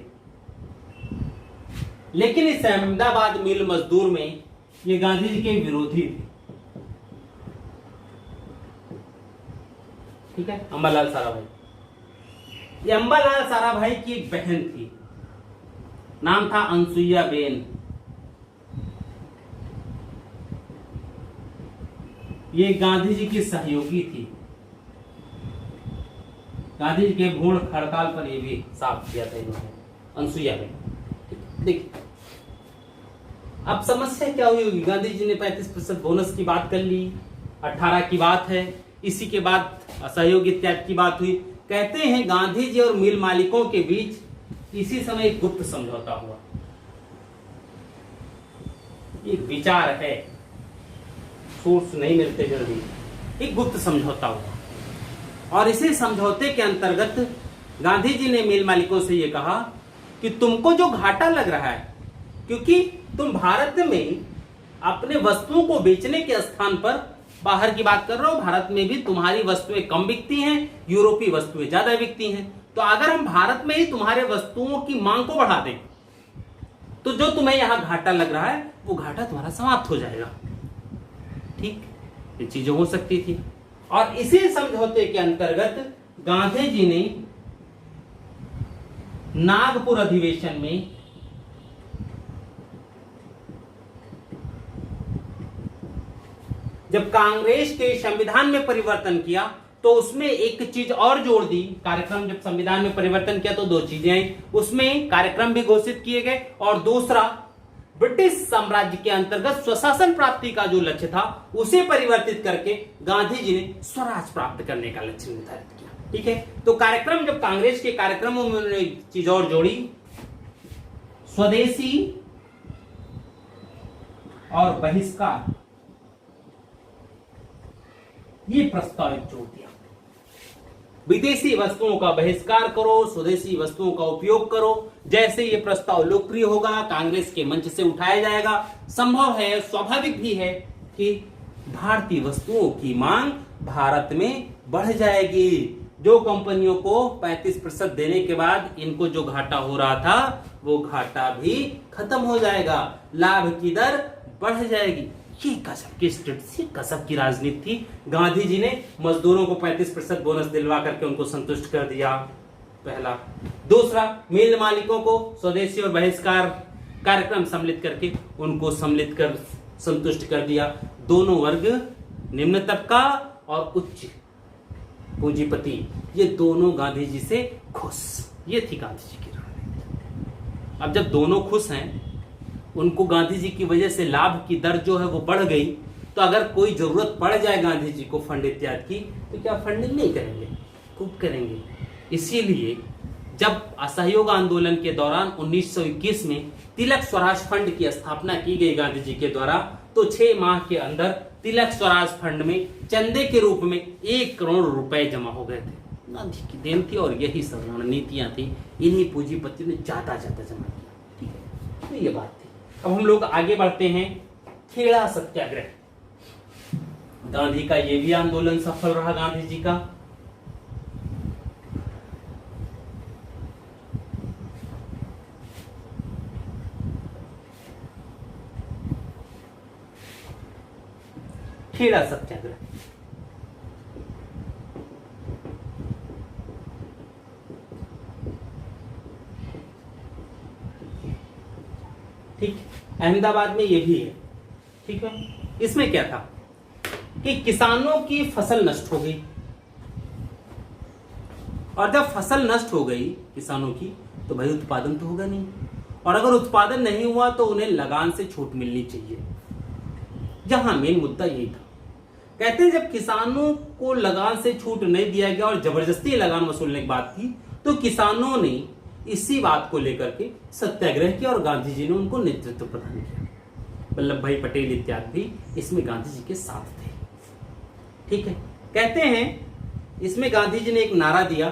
लेकिन इस अहमदाबाद मिल मजदूर में ये गांधी जी के विरोधी थे, ठीक है। अंबालाल साराभाई, ये अंबालाल साराभाई की एक बहन थी, नाम था अनसुईया बेन। ये गांधी जी की सहयोगी थी, गांधी जी के भूख हड़ताल पर ये भी साफ किया था इन्होंने, अनसुईया बेन। देखिए अब समस्या क्या हुई होगी, गांधी जी ने 35% बोनस की बात कर ली, 18 की बात है। इसी के बाद असहयोग इत्यादि की बात हुई। कहते हैं गांधी जी और मिल मालिकों के बीच इसी समय एक गुप्त समझौता हुआ। एक विचार है, सोर्स नहीं मिलते जल्दी। एक गुप्त समझौता हुआ और इसी समझौते के अंतर्गत गांधी जी ने मिल मालिकों से यह कहा कि तुमको जो घाटा लग रहा है, क्योंकि तुम भारत में अपने वस्तुओं को बेचने के स्थान पर, बाहर की बात कर रहा हूं, भारत में भी तुम्हारी वस्तुएं कम बिकती हैं, यूरोपीय वस्तुएं ज्यादा बिकती हैं। तो अगर हम भारत में ही तुम्हारे वस्तुओं की मांग को बढ़ा दें तो जो तुम्हें यहां घाटा लग रहा है वो घाटा तुम्हारा समाप्त हो जाएगा। ठीक, ये चीजें हो सकती थी। और इसी समझौते के अंतर्गत गांधी जी ने नागपुर अधिवेशन में जब कांग्रेस के संविधान में परिवर्तन किया तो उसमें एक चीज और जोड़ दी। कार्यक्रम जब संविधान में परिवर्तन किया तो दो चीजें आई, उसमें कार्यक्रम भी घोषित किए गए और दूसरा ब्रिटिश साम्राज्य के अंतर्गत स्वशासन प्राप्ति का जो लक्ष्य था उसे परिवर्तित करके गांधी जी ने स्वराज प्राप्त करने का लक्ष्य निर्धारित किया। ठीक है, तो कार्यक्रम जब कांग्रेस के कार्यक्रमों में उन्होंने एक चीज और जोड़ी, स्वदेशी और बहिष्कार, ये प्रस्ताव जोड़ दिया। विदेशी वस्तुओं का बहिष्कार करो, स्वदेशी वस्तुओं का उपयोग करो। जैसे ये प्रस्ताव लोकप्रिय होगा, कांग्रेस के मंच से उठाया जाएगा, संभव है, स्वाभाविक भी है कि भारतीय वस्तुओं की मांग भारत में बढ़ जाएगी। जो कंपनियों को 35% देने के बाद इनको जो घाटा हो रहा था वो घाटा भी खत्म हो जाएगा, लाभ की दर बढ़ जाएगी। ये गजब की स्ट्रेटजी, गजब की राजनीति थी। गांधी जी ने मजदूरों को 35% बोनस दिलवा करके उनको संतुष्ट कर दिया, पहला। दूसरा, मिल मालिकों को स्वदेशी और बहिष्कार कार्यक्रम सम्मिलित करके उनको सम्मिलित कर संतुष्ट कर दिया। दोनों वर्ग, निम्न तबका और उच्च पूंजीपति, ये दोनों गांधी जी से खुश। ये थी गांधी जी की रणनीति। अब जब दोनों खुश हैं, उनको गांधी जी की वजह से लाभ की दर जो है वो बढ़ गई, तो अगर कोई जरूरत पड़ जाए गांधी जी को फंड इत्यादि की तो क्या फंडिंग नहीं करेंगे? खूब करेंगे। इसीलिए जब असहयोग आंदोलन के दौरान 1921 में तिलक स्वराज फंड की स्थापना की गई गांधी जी के द्वारा, तो 6 माह के अंदर तिलक स्वराज फंड में चंदे के रूप में 1 करोड़ रुपए जमा हो गए थे। गांधी की देन थी और यही सब रणनीतियां थी। इन्हीं पूंजीपतियों ने ज्यादा जमा किया। ठीक है, तो ये बात थी। अब हम लोग आगे बढ़ते हैं। खेड़ा सत्याग्रह, गांधी का ये भी आंदोलन सफल रहा। गांधी जी का खेड़ा सत्याग्रह, ठीक, अहमदाबाद में ये भी है। ठीक है, इसमें क्या था कि किसानों की फसल नष्ट हो गई, और जब फसल नष्ट हो गई किसानों की तो भाई उत्पादन तो होगा नहीं, और अगर उत्पादन नहीं हुआ तो उन्हें लगान से छूट मिलनी चाहिए। जहां मेन मुद्दा यही था। कहते हैं जब किसानों को लगान से छूट नहीं दिया गया और जबरदस्ती लगान वसूलने की बात थी, तो किसानों ने इसी बात को लेकर के सत्याग्रह किया और गांधी जी ने उनको नेतृत्व प्रदान किया। वल्लभ भाई पटेल इत्यादि भी इसमें गांधी जी के साथ थे। ठीक है, कहते हैं इसमें गांधी जी ने एक नारा दिया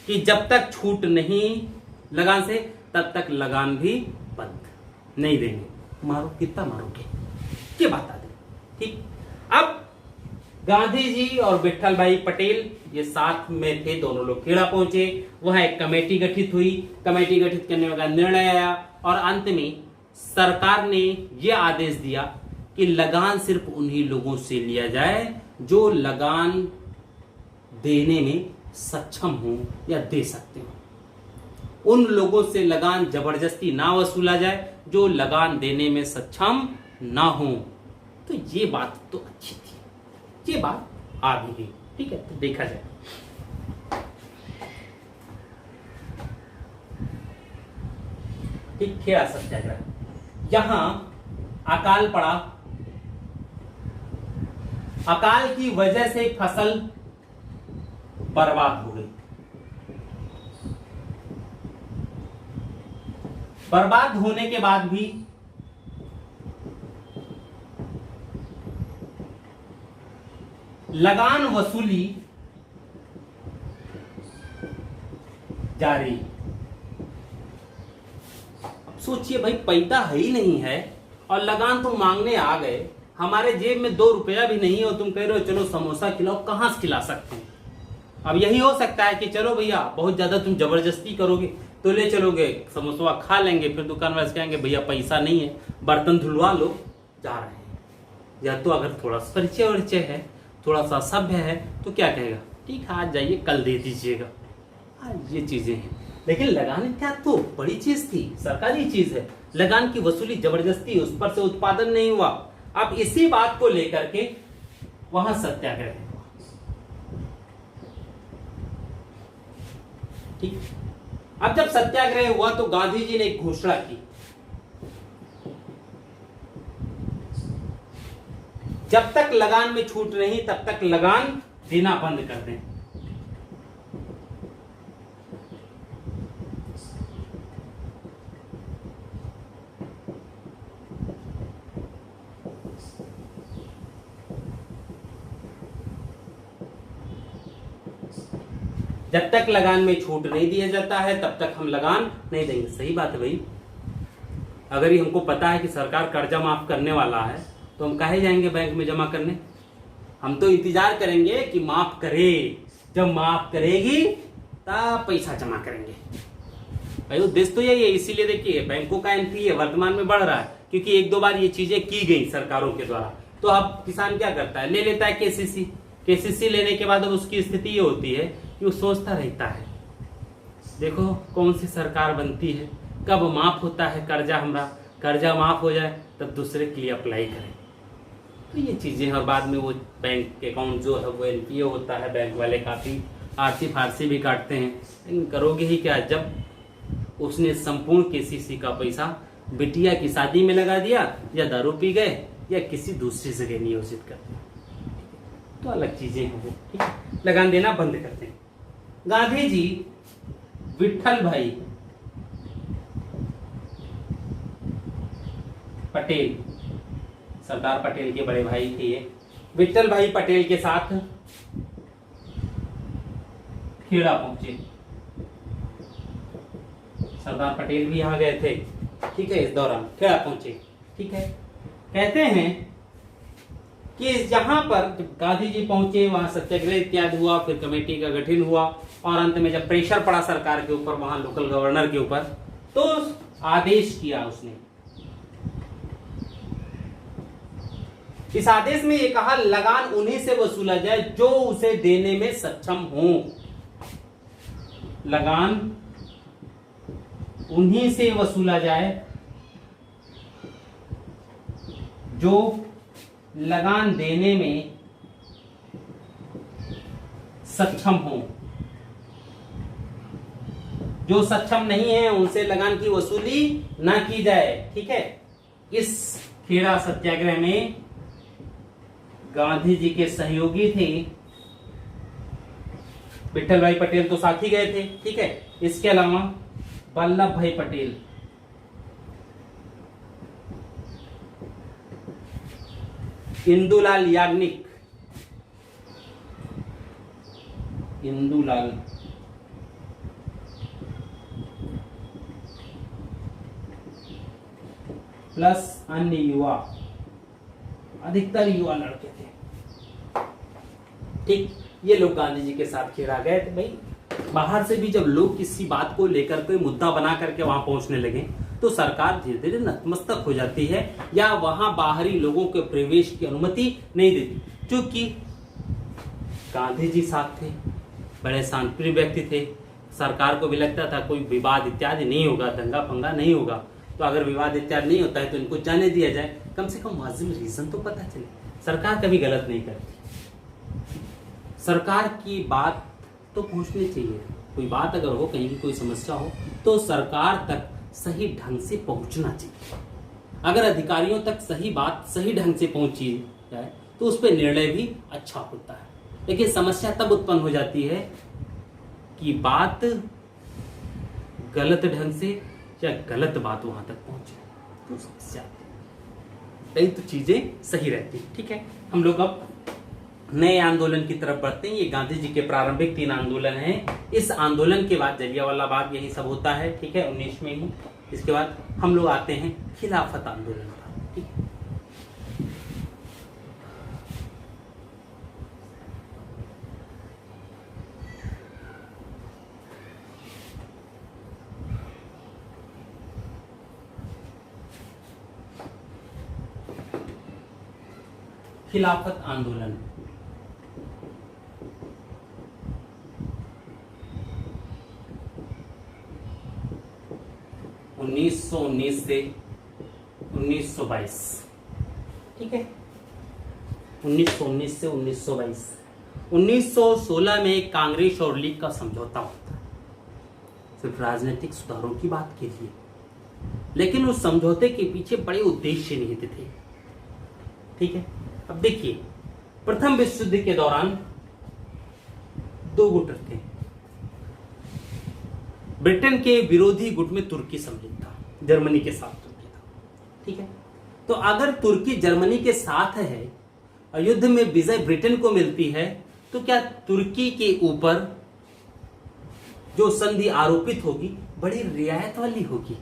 कि जब तक छूट नहीं लगान से तब तक लगान भी बंद नहीं देंगे। मारो, कितना मारोगे, ये बात आ गई। ठीक, अब गांधी जी और विट्ठल भाई पटेल ये साथ में थे, दोनों लोग खेड़ा पहुंचे। वहां एक कमेटी गठित हुई, कमेटी गठित करने का निर्णय आया और अंत में सरकार ने यह आदेश दिया कि लगान सिर्फ उन्हीं लोगों से लिया जाए जो लगान देने में सक्षम हो या दे सकते हो। उन लोगों से लगान जबरदस्ती ना वसूला जाए जो लगान देने में सक्षम ना हो। तो ये बात तो अच्छी थी, ये बात आ भी गई। ठीक है, तो देखा जाए ठीक, खेड़ा सत्याग्रह, यहां अकाल पड़ा अकाल की वजह से फसल बर्बाद हो गई। बर्बाद होने के बाद भी लगान वसूली जारी। अब सोचिए भाई, पैसा है ही नहीं है और लगान तुम मांगने आ गए, हमारे जेब में 2 रुपया भी नहीं है और तुम कह रहे हो चलो समोसा खिलाओ। कहां से खिला सकते हैं? अब यही हो सकता है कि चलो भैया बहुत ज्यादा तुम जबरदस्ती करोगे तो ले चलोगे, समोसा खा लेंगे, फिर दुकान वाले कहेंगे भैया पैसा नहीं है, बर्तन धुलवा लो, जा रहे हैं। या तो अगर थोड़ा सा परिचय वरिचय है, थोड़ा सा सभ्य है, तो क्या कहेगा, ठीक है आज जाइए कल दे दीजिएगा। ये चीजें हैं। लेकिन लगान क्या तो बड़ी चीज थी, सरकारी चीज है। लगान की वसूली जबरदस्ती, उस पर से उत्पादन नहीं हुआ। अब इसी बात को लेकर के वहां सत्याग्रह हुआ। ठीक। अब जब सत्याग्रह हुआ तो गांधी जी ने एक घोषणा की, जब तक लगान में छूट नहीं तब तक लगान देना बंद कर दें। जब तक लगान में छूट नहीं दिया जाता है तब तक हम लगान नहीं देंगे। सही बात है भाई। अगर ये हमको पता है कि सरकार कर्जा माफ करने वाला है तो हम काहे जाएंगे बैंक में जमा करने? हम तो इंतजार करेंगे कि माफ करे, जब माफ करेगी तब पैसा जमा करेंगे। भाई उद्देश्य तो यही है। इसीलिए देखिए बैंकों का एनपीए वर्तमान में बढ़ रहा है, क्योंकि 1-2 बार ये चीजें की गई सरकारों के द्वारा। तो अब किसान क्या करता है, ले लेता है केसीसी। केसीसी लेने के बाद अब उसकी स्थिति ये होती है कि वो सोचता रहता है देखो कौन सी सरकार बनती है, कब माफ होता है कर्जा, हमारा कर्जा माफ हो जाए तब दूसरे के लिए अप्लाई करें। तो ये चीजें, और बाद में वो बैंक अकाउंट जो है वो एनपीए होता है, बैंक वाले काफी आरसी फारसी भी काटते हैं। लेकिन करोगे ही क्या, जब उसने संपूर्ण केसीसी का पैसा बिटिया की शादी में लगा दिया, या दारू पी गए, या किसी दूसरी जगह नियोजित कर दिया, तो अलग चीजें हैं वो। ठीक है, लगान देना बंद करते हैं। गांधी जी विट्ठल भाई पटेल, सरदार पटेल के बड़े भाई थे ये, विट्ठल भाई पटेल के साथ खेड़ा पहुंचे। सरदार पटेल भी यहां गए थे। ठीक है, इस दौरान खेड़ा पहुंचे। ठीक है, कहते हैं कि जहां पर गांधी जी पहुंचे वहां सत्याग्रह इत्यादि हुआ, फिर कमेटी का गठन हुआ, और अंत में जब प्रेशर पड़ा सरकार के ऊपर, वहां लोकल गवर्नर के ऊपर, तो आदेश किया उसने। इस आदेश में ये कहा लगान उन्हीं से वसूला जाए जो उसे देने में सक्षम हो। लगान उन्हीं से वसूला जाए जो लगान देने में सक्षम हो। जो सक्षम नहीं है उनसे लगान की वसूली ना की जाए। ठीक है, इस खेड़ा सत्याग्रह में गांधी जी के सहयोगी थे विट्ठल भाई पटेल, तो साथी गए थे। ठीक है, इसके अलावा वल्लभ भाई पटेल, इंदुलाल याग्निक, इंदुलाल प्लस अन्य युवा, अधिकतर युवा लड़के थे। ठीक, ये लोग गांधी जी के साथ खेड़ा गए थे। भाई बाहर से भी जब लोग किसी बात को लेकर कोई मुद्दा बना करके वहां पहुंचने लगे तो सरकार धीरे धीरे नतमस्तक हो जाती है, या वहां बाहरी लोगों के प्रवेश की अनुमति नहीं देती। क्योंकि गांधी जी साथ थे, बड़े शांतप्रिय व्यक्ति थे, सरकार को भी लगता था कोई विवाद इत्यादि नहीं होगा, दंगा पंगा नहीं होगा, तो अगर विवाद इत्यादि नहीं होता है तो इनको जाने दिया जाए, कम से कम वाजिब रीजन तो पता चले। सरकार कभी गलत नहीं करती, सरकार की बात तो पहुंचनी चाहिए। कोई बात अगर हो, कहीं की कोई समस्या हो, तो सरकार तक सही ढंग से पहुंचना चाहिए। अगर अधिकारियों तक सही बात सही ढंग से पहुंची जाए तो उस पर निर्णय भी अच्छा होता है। लेकिन समस्या तब उत्पन्न हो जाती है कि बात गलत ढंग से या गलत बात वहां तक पहुंचे, तो समस्या आती है। नहीं तो चीजें सही रहती है। ठीक है, हम लोग अब नए आंदोलन की तरफ बढ़ते हैं। ये गांधी जी के प्रारंभिक 3 आंदोलन हैं। इस आंदोलन के बाद जलियांवाला बाग यही सब होता है। ठीक है, 19 में ही। इसके बाद हम लोग आते हैं खिलाफत आंदोलन पर। ठीक है, खिलाफत आंदोलन 1919 से 1922। ठीक है, 1919 से 1922। 1916 में कांग्रेस और लीग का समझौता होता है, सिर्फ राजनीतिक सुधारों की बात के लिए। लेकिन उस समझौते के पीछे बड़े उद्देश्य निहित थे। ठीक है, अब देखिए, प्रथम विश्व युद्ध के दौरान 2 गुट थे। ब्रिटेन के विरोधी गुट में तुर्की सम्मिलित था, जर्मनी के साथ तुर्की था। ठीक है, तो अगर तुर्की जर्मनी के साथ है और युद्ध में विजय ब्रिटेन को मिलती है, तो क्या तुर्की के ऊपर जो संधि आरोपित होगी बड़ी रियायत वाली होगी?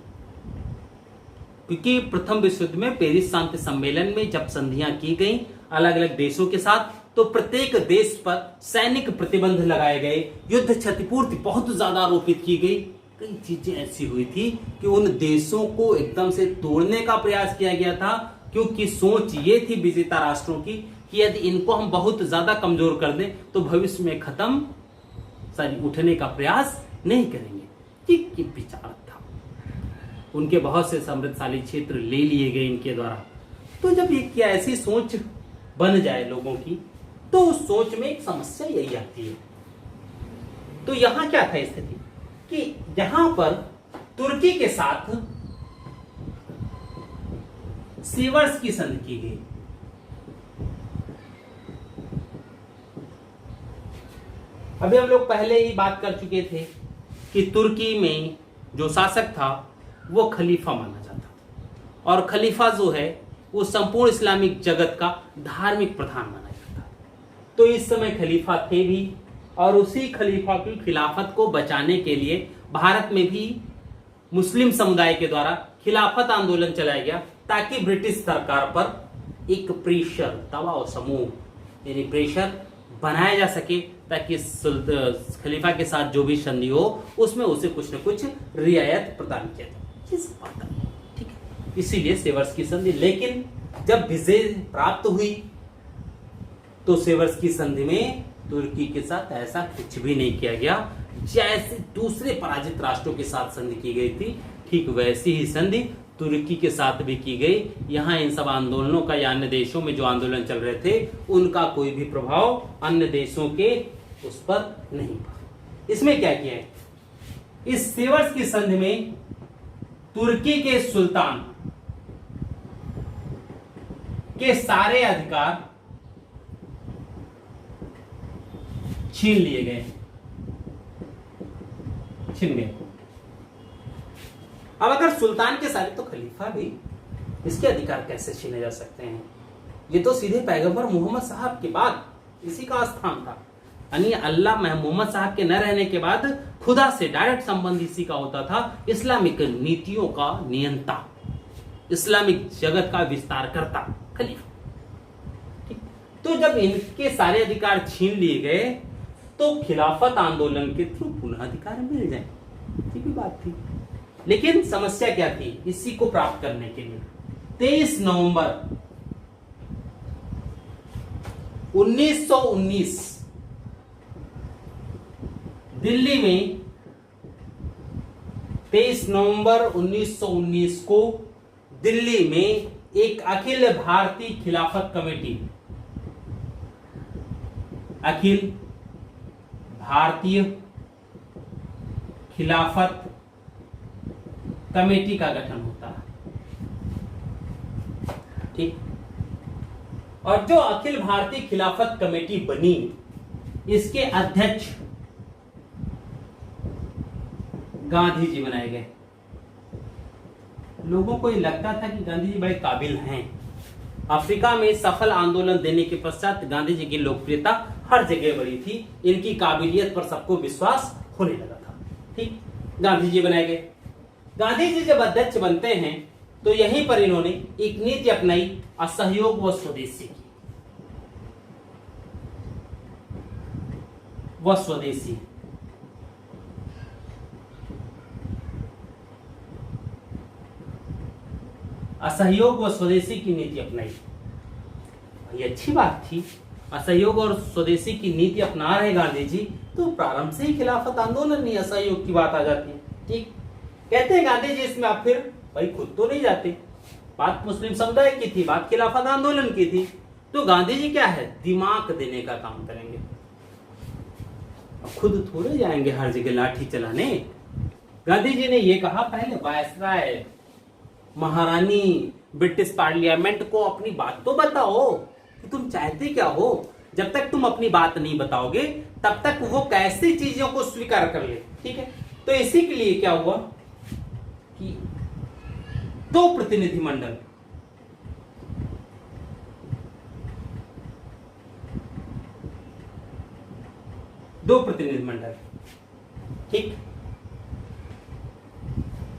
क्योंकि प्रथम विश्व युद्ध में पेरिस शांति सम्मेलन में जब संधियां की गई अलग अलग देशों के साथ, तो प्रत्येक देश पर सैनिक प्रतिबंध लगाए गए, युद्ध क्षतिपूर्ति बहुत ज्यादा आरोपित की गई। कई चीजें ऐसी हुई थी कि उन देशों को एकदम से तोड़ने का प्रयास किया गया था, क्योंकि सोच ये थी विजेता राष्ट्रों की कि यदि इनको हम बहुत ज्यादा कमजोर कर दें तो भविष्य में उठने का प्रयास नहीं करेंगे। ये विचार था। उनके बहुत से समृद्धशाली क्षेत्र ले लिए गए इनके द्वारा। तो जब ये क्या ऐसी सोच बन जाए लोगों की, तो उस सोच में एक समस्या यही आती है। तो यहां क्या था स्थिति कि यहां पर तुर्की के साथ सीवर्स की संधि की गई। अभी हम लोग पहले ही बात कर चुके थे कि तुर्की में जो शासक था वो खलीफा माना जाता था, और खलीफा जो है वो संपूर्ण इस्लामिक जगत का धार्मिक प्रधान माना जाता। तो इस समय खलीफा थे भी, और उसी खलीफा की खिलाफत को बचाने के लिए भारत में भी मुस्लिम समुदाय के द्वारा खिलाफत आंदोलन चलाया गया, ताकि ब्रिटिश सरकार पर एक प्रेशर, दबाव समूह यानी प्रेशर बनाया जा सके, ताकि खलीफा के साथ जो भी संधि हो उसमें उसे कुछ न कुछ रियायत प्रदान किया जाए। ठीक है, इसीलिए सेवर्स की संधि। लेकिन जब विजय प्राप्त हुई तो सेवर्स की संधि में तुर्की के साथ ऐसा कुछ भी नहीं किया गया जैसे दूसरे पराजित राष्ट्रों के साथ संधि की गई थी। ठीक वैसी ही संधि तुर्की के साथ भी की गई। यहाँ इन सब आंदोलनों का या अन्य देशों में जो आंदोलन चल रहे थे उनका कोई भी प्रभाव अन्य देशों के उस पर नहीं पड़ा। इसमें क्या किया है, इस सेवर्स की संधि में तुर्की के सुल्तान के सारे अधिकार छीन लिए गए, छीन गए। अब अगर सुल्तान के सारे, तो खलीफा भी, इसके अधिकार कैसे छीने जा सकते हैं? ये तो सीधे पैगंबर मोहम्मद साहब के बाद इसी का स्थान था। यानी अल्लाह मोहम्मद साहब के न रहने के बाद खुदा से डायरेक्ट संबंध इसी का होता था। इस्लामिक नीतियों का नियंता, इस्लामिक जगत का विस्तार करता खलीफा। तो जब इनके सारे अधिकार छीन लिए गए तो खिलाफत आंदोलन के थ्रू पुनः अधिकार मिल जाए, ये भी बात थी। लेकिन समस्या क्या थी इसी को प्राप्त करने के लिए? 23 नवंबर 1919 दिल्ली में, 23 नवंबर 1919 को दिल्ली में एक अखिल भारतीय खिलाफत कमेटी, अखिल भारतीय खिलाफत कमेटी का गठन होता है। ठीक, और जो अखिल भारतीय खिलाफत कमेटी बनी, इसके अध्यक्ष गांधी जी बनाए गए। लोगों को ये लगता था कि गांधी जी बड़े काबिल हैं। अफ्रीका में सफल आंदोलन देने के पश्चात गांधी जी की लोकप्रियता हर जगह बढ़ी थी, इनकी काबिलियत पर सबको विश्वास होने लगा था। ठीक, गांधी जी बनाए गए। गांधी जी जब अध्यक्ष बनते हैं तो यहीं पर इन्होंने एक नीति अपनाई, असहयोग व स्वदेशी की। व स्वदेशी, असहयोग व स्वदेशी की नीति अपनाई। ये अच्छी बात थी, असहयोग और स्वदेशी की नीति अपना रहे गांधी जी, तो प्रारंभ से ही खिलाफत आंदोलन नहीं, असहयोग की बात आ जाती है। ठीक, कहते हैं गांधी जी इसमें आप फिर भाई खुद तो नहीं जाते, बात मुस्लिम समुदाय की थी, बात खिलाफत आंदोलन की थी, तो गांधी जी क्या है, दिमाग देने का काम करेंगे। खुद थोड़े जाएंगे हर जगह लाठी चलाने। गांधी जी ने यह कहा, पहले वायसराय, महारानी, ब्रिटिश पार्लियामेंट को अपनी बात तो बताओ कि तुम चाहते क्या हो। जब तक तुम अपनी बात नहीं बताओगे तब तक वो कैसी चीजों को स्वीकार कर ले। ठीक है, तो इसी के लिए क्या हुआ कि दो प्रतिनिधिमंडल, ठीक,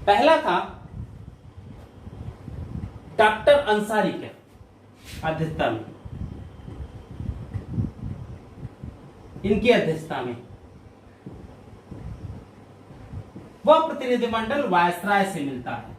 पहला था डॉक्टर अंसारी के अध्यक्षता में, इनकी अध्यक्षता में वह प्रतिनिधिमंडल वायसराय से मिलता है।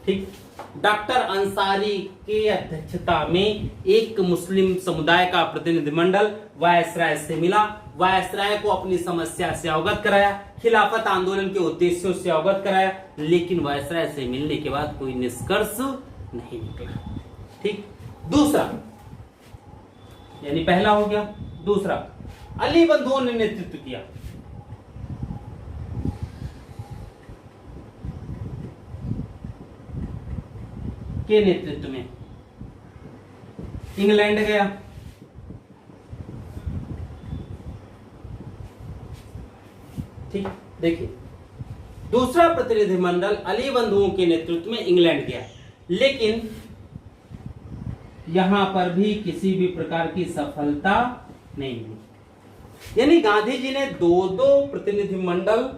ठीक, डॉक्टर अंसारी के अध्यक्षता में एक मुस्लिम समुदाय का प्रतिनिधिमंडल वायसराय से मिला, वायसराय को अपनी समस्या से अवगत कराया, खिलाफत आंदोलन के उद्देश्यों से अवगत कराया, लेकिन वायसराय से मिलने के बाद कोई निष्कर्ष नहीं निकला। ठीक, दूसरा, यानी पहला हो गया। दूसरा, अली बंधुओं ने नेतृत्व किया। के नेतृत्व में इंग्लैंड गया, ठीक, देखिए दूसरा प्रतिनिधिमंडल अली बंधुओं के नेतृत्व में इंग्लैंड गया, लेकिन यहां पर भी किसी भी प्रकार की सफलता नहीं मिली। यानी गांधी जी ने दो प्रतिनिधिमंडल,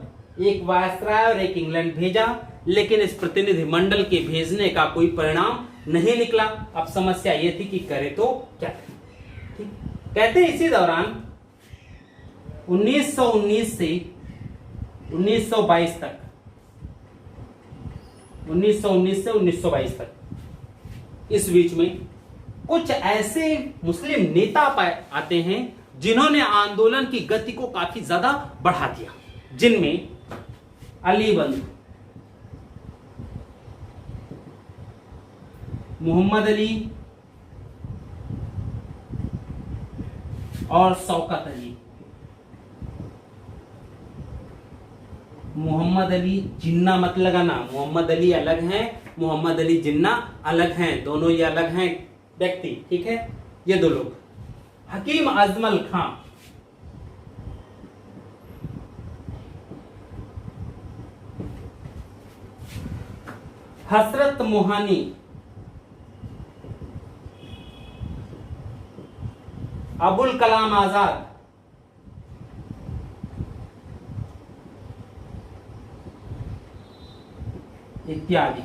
एक वायसराय और एक इंग्लैंड भेजा, लेकिन इस प्रतिनिधिमंडल के भेजने का कोई परिणाम नहीं निकला। अब समस्या यह थी कि करे तो क्या करें। ठीक, कहते हैं इसी दौरान 1919 से 1922 तक, 1919 से 1922 तक, इस बीच में कुछ ऐसे मुस्लिम नेता आते हैं जिन्होंने आंदोलन की गति को काफी ज्यादा बढ़ा दिया, जिनमें अली बंधु, मोहम्मद अली और शौकत अली। मोहम्मद अली जिन्ना मत लगाना, मोहम्मद अली अलग हैं, मोहम्मद अली जिन्ना अलग हैं, दोनों ये अलग हैं व्यक्ति। ठीक है, ये दो लोग। हकीम अजमल खां, हसरत मोहानी, अबुल कलाम आजाद, इत्यादि।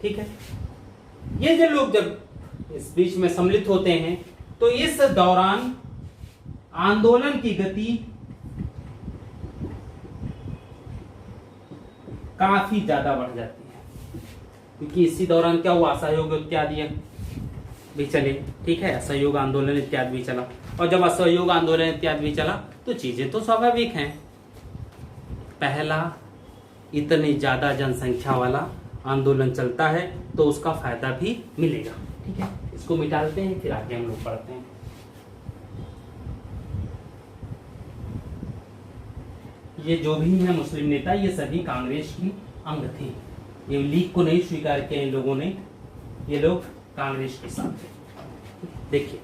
ठीक है, ये जो लोग जब इस बीच में सम्मिलित होते हैं तो इस दौरान आंदोलन की गति काफी ज्यादा बढ़ जाती है, क्योंकि इसी दौरान क्या हुआ, असहयोग इत्यादि भी चले। ठीक है, असहयोग आंदोलन इत्यादि भी चला, और जब असहयोग आंदोलन इत्यादि भी चला तो चीजें तो स्वाभाविक हैं। पहला, इतनी ज्यादा जनसंख्या वाला आंदोलन चलता है तो उसका फायदा भी मिलेगा। ठीक है, इसको मिटालते हैं, फिर आगे हम लोग पढ़ते हैं। ये जो भी है मुस्लिम नेता, ये सभी कांग्रेस की अंग थे। ये लीग को नहीं स्वीकार किया इन लोगों ने, ये लोग कांग्रेस के साथ थे। देखिए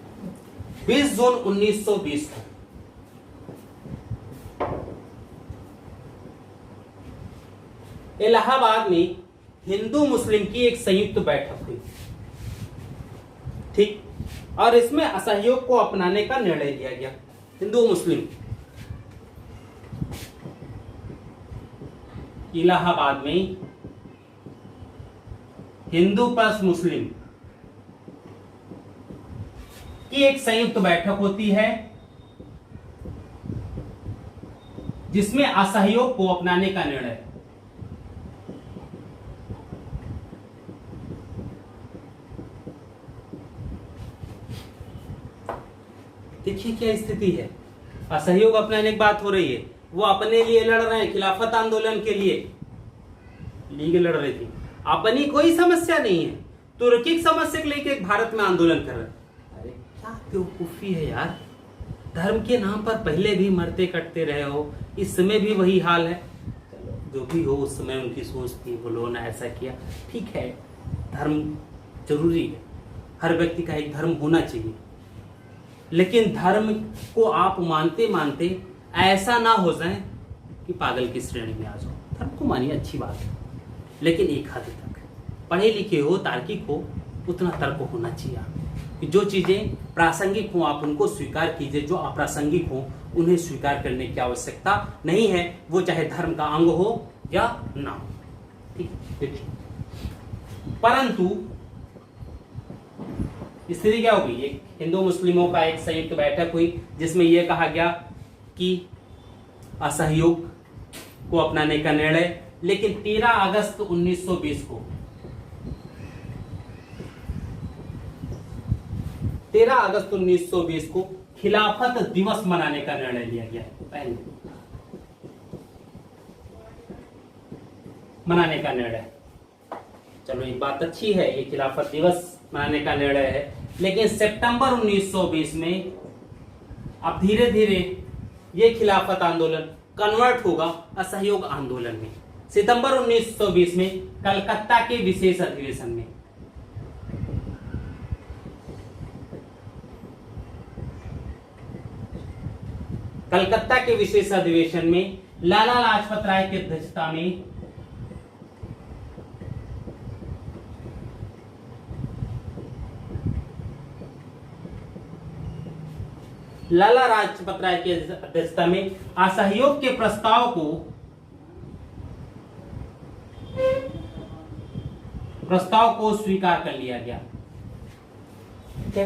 20 जून 1920 को इलाहाबाद में हिंदू मुस्लिम की एक संयुक्त बैठक हुई, ठीक, और इसमें असहयोग को अपनाने का निर्णय लिया गया। हिंदू मुस्लिम इलाहाबाद में हिंदू प्लस मुस्लिम की एक संयुक्त बैठक होती है जिसमें असहयोग को अपनाने का निर्णय। देखिए क्या स्थिति है, असहयोग अपनाने की बात हो रही है, वो अपने लिए लड़ रहे हैं, खिलाफत आंदोलन के लिए लीग लड़ रही थी, अपनी कोई समस्या नहीं है, तुर्की समस्या को लेकर भारत में आंदोलन कर रहे हैं। अरे क्या बेवकूफी है यार, धर्म के नाम पर पहले भी मरते कटते रहे हो, इस समय भी वही हाल है। चलो जो भी हो, उस समय उनकी सोच थी, वो लोगों ने ऐसा किया, ठीक है, धर्म जरूरी है, हर व्यक्ति का एक धर्म होना चाहिए, लेकिन धर्म को आप मानते मानते ऐसा ना हो जाए कि पागल की श्रेणी में आ जाओ। धर्म को मानिए, अच्छी बात है, लेकिन एक हद तक, पढ़े लिखे हो, तार्किक हो, उतना तर्क होना चाहिए कि जो चीजें प्रासंगिक हो आप उनको स्वीकार कीजिए, जो अप्रासंगिक हो उन्हें स्वीकार करने की आवश्यकता नहीं है, वो चाहे धर्म का अंग हो या ना हो, ठीक है। परंतु स्थिति क्या होगी, एक हिंदू मुस्लिमों का एक संयुक्त बैठक हुई जिसमें यह कहा गया कि असहयोग को अपनाने का निर्णय, लेकिन 13 अगस्त 1920 को 13 अगस्त 1920 को खिलाफत दिवस मनाने का निर्णय लिया गया। पहले मनाने का निर्णय, चलो एक बात अच्छी है, ये खिलाफत दिवस मनाने का निर्णय है, लेकिन सितंबर 1920 में अब धीरे धीरे ये खिलाफत आंदोलन कन्वर्ट होगा असहयोग आंदोलन में। सितंबर 1920 में कलकत्ता के विशेष अधिवेशन में लाला लाजपत राय की अध्यक्षता में लाला लाजपत राय की अध्यक्षता में असहयोग के प्रस्ताव को स्वीकार कर लिया गया। ठीक है,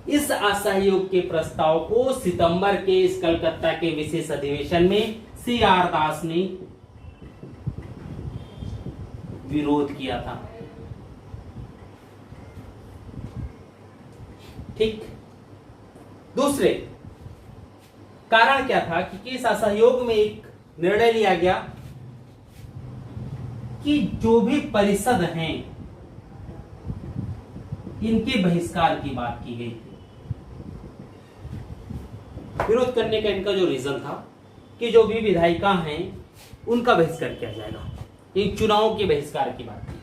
इस असहयोग के प्रस्ताव को सितंबर के इस कलकत्ता के विशेष अधिवेशन में CR दास ने विरोध किया था। ठीक, दूसरे कारण क्या था कि इस असहयोग में एक निर्णय लिया गया कि जो भी परिषद हैं इनके बहिष्कार की बात की गई थी। विरोध करने का इनका जो रीजन था कि जो भी विधायिका हैं उनका बहिष्कार किया जाएगा, एक चुनाव के बहिष्कार की बात थी।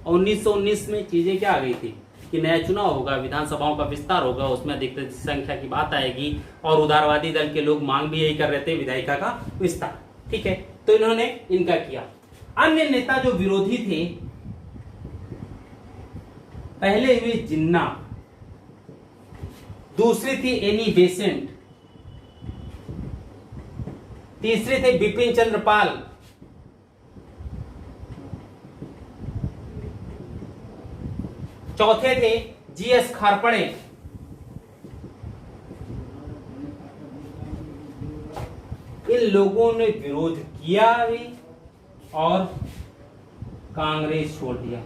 और 1919 में चीजें क्या आ गई थी कि नया चुनाव होगा, विधानसभाओं का विस्तार होगा, उसमें अधिकतर संख्या की बात आएगी, और उदारवादी दल के लोग मांग भी यही कर रहे थे, विधायिका का विस्तार। ठीक है, तो इन्होंने इनका किया। अन्य नेता जो विरोधी थे, पहले हुई जिन्ना, दूसरी थी एनी बेसेंट, तीसरे थे बिपिन चंद्र पाल, चौथे थे GS खारपड़े, इन लोगों ने विरोध किया भी और कांग्रेस छोड़ दिया।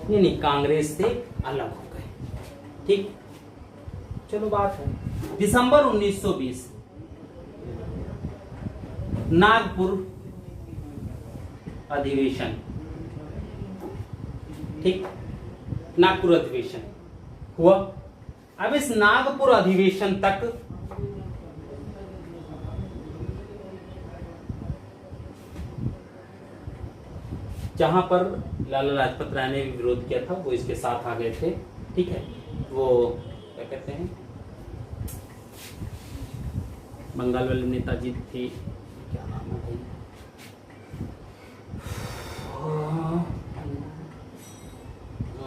नहीं, कांग्रेस से अलग हो गए। ठीक, चलो बात है दिसंबर 1920 नागपुर अधिवेशन। ठीक, नागपुर अधिवेशन हुआ। अब इस नागपुर अधिवेशन तक जहां पर लाला लाजपत राय ने भी विरोध किया था, वो इसके साथ आ गए थे। ठीक है, वो क्या कहते हैं, बंगाल वाले नेताजी थे, क्या नाम है भाई,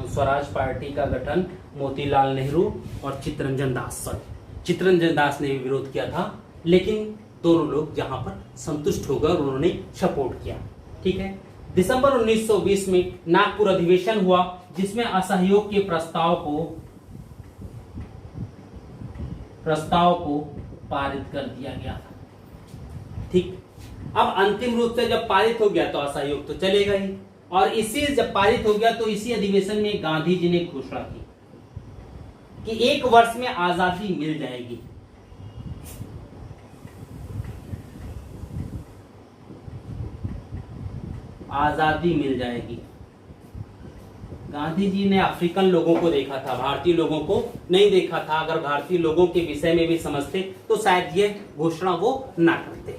स्वराज पार्टी का गठन मोतीलाल नेहरू और चित्तरंजन दास, चित्तरंजन दास ने भी विरोध किया था, लेकिन दोनों लोग जहां पर संतुष्ट हो गए और उन्होंने सपोर्ट किया। ठीक है, दिसंबर 1920 में नागपुर अधिवेशन हुआ, जिसमें असहयोग के प्रस्ताव को पारित कर दिया गया था। ठीक, अब अंतिम रूप से जब पारित हो गया तो असहयोग तो चलेगा ही, और इसी जब पारित हो गया तो इसी अधिवेशन में गांधी जी ने घोषणा की कि 1 वर्ष में आजादी मिल जाएगी। आजादी मिल जाएगी। गांधी जी ने अफ्रीकन लोगों को देखा था, भारतीय लोगों को नहीं देखा था। अगर भारतीय लोगों के विषय में भी समझते तो शायद ये घोषणा वो ना करते,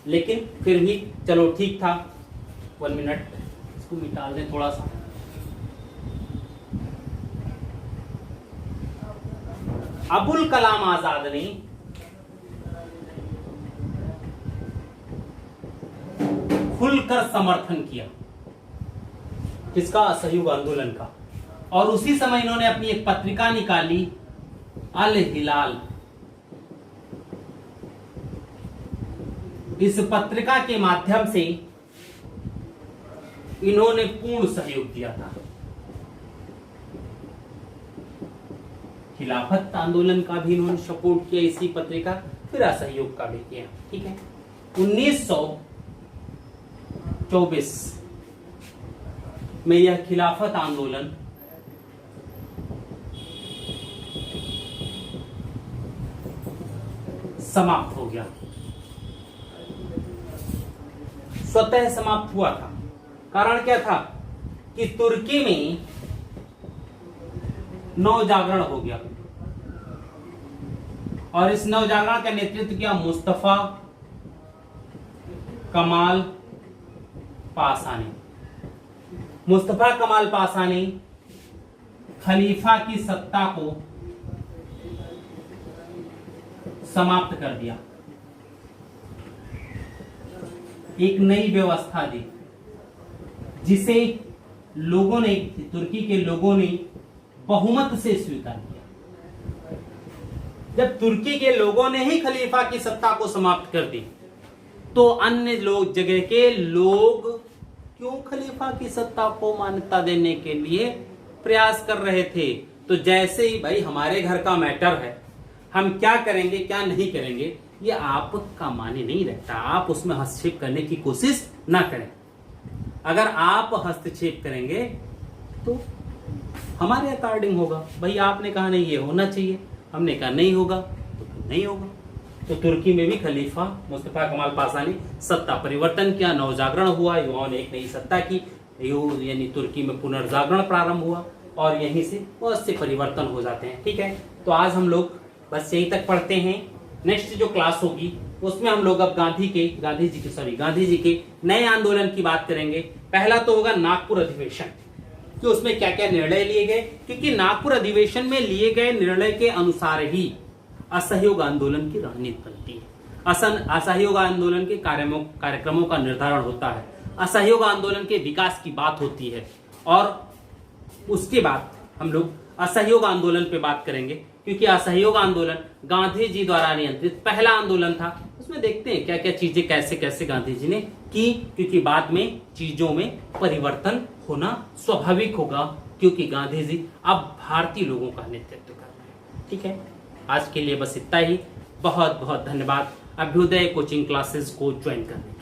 लेकिन फिर भी चलो ठीक था। 1 मिनट, इसको मिटा दें थोड़ा सा। अबुल कलाम आजाद ने खुलकर समर्थन किया किसका, असहयोग आंदोलन का, और उसी समय इन्होंने अपनी एक पत्रिका निकाली, अल हिलाल। इस पत्रिका के माध्यम से इन्होंने पूर्ण सहयोग दिया था। खिलाफत आंदोलन का भी इन्होंने सपोर्ट किया इसी पत्रिका, फिर असहयोग का भी किया। ठीक है, 1924 में यह खिलाफत आंदोलन समाप्त हो गया, स्वतः समाप्त हुआ था। कारण क्या था कि तुर्की में नवजागरण हो गया, और इस नवजागरण का नेतृत्व किया मुस्तफा कमाल पाशा ने। मुस्तफा कमाल पाशा ने खलीफा की सत्ता को समाप्त कर दिया, एक नई व्यवस्था दी, जिसे लोगों ने, तुर्की के लोगों ने बहुमत से स्वीकार किया। जब तुर्की के लोगों ने ही खलीफा की सत्ता को समाप्त कर दी, तो अन्य लोग, जगह के लोग क्यों खलीफा की सत्ता को मान्यता देने के लिए प्रयास कर रहे थे। तो जैसे ही भाई हमारे घर का मैटर है, हम क्या करेंगे क्या नहीं करेंगे ये आपका माने नहीं रहता, आप उसमें हस्तक्षेप करने की कोशिश ना करें। अगर आप हस्तक्षेप करेंगे तो हमारे अकॉर्डिंग होगा। भाई आपने कहा नहीं ये होना चाहिए, हमने कहा नहीं होगा तो नहीं होगा। तो तुर्की में भी खलीफा मुस्तफा कमाल पाशा ने सत्ता परिवर्तन किया, नवजागरण हुआ, युवाओं ने एक नई सत्ता की, यानी तुर्की में पुनर्जागरण प्रारंभ हुआ, और यहीं से बहुत से परिवर्तन हो जाते हैं। ठीक है, तो आज हम लोग बस यहीं तक पढ़ते हैं। नेक्स्ट जो क्लास होगी उसमें हम लोग अब गांधी जी के नए आंदोलन की बात करेंगे। पहला तो होगा नागपुर अधिवेशन, कि उसमें क्या क्या निर्णय लिए गए, क्योंकि नागपुर अधिवेशन में लिए गए निर्णय के अनुसार ही असहयोग आंदोलन की रणनीति बनती है। असहयोग आंदोलन के कार्यक्रमों का निर्धारण होता है, असहयोग आंदोलन के विकास की बात होती है, और उसके बाद हम लोग असहयोग आंदोलन पे बात करेंगे, क्योंकि असहयोग आंदोलन गांधी जी द्वारा नियंत्रित पहला आंदोलन था। उसमें देखते हैं क्या क्या चीजें कैसे कैसे गांधी जी ने की, क्योंकि बाद में चीजों में परिवर्तन होना स्वाभाविक होगा, क्योंकि गांधी जी अब भारतीय लोगों का नेतृत्व कर रहे हैं। ठीक है, आज के लिए बस इतना ही। बहुत बहुत धन्यवाद अभ्युदय कोचिंग क्लासेस को ज्वाइन करने के लिए।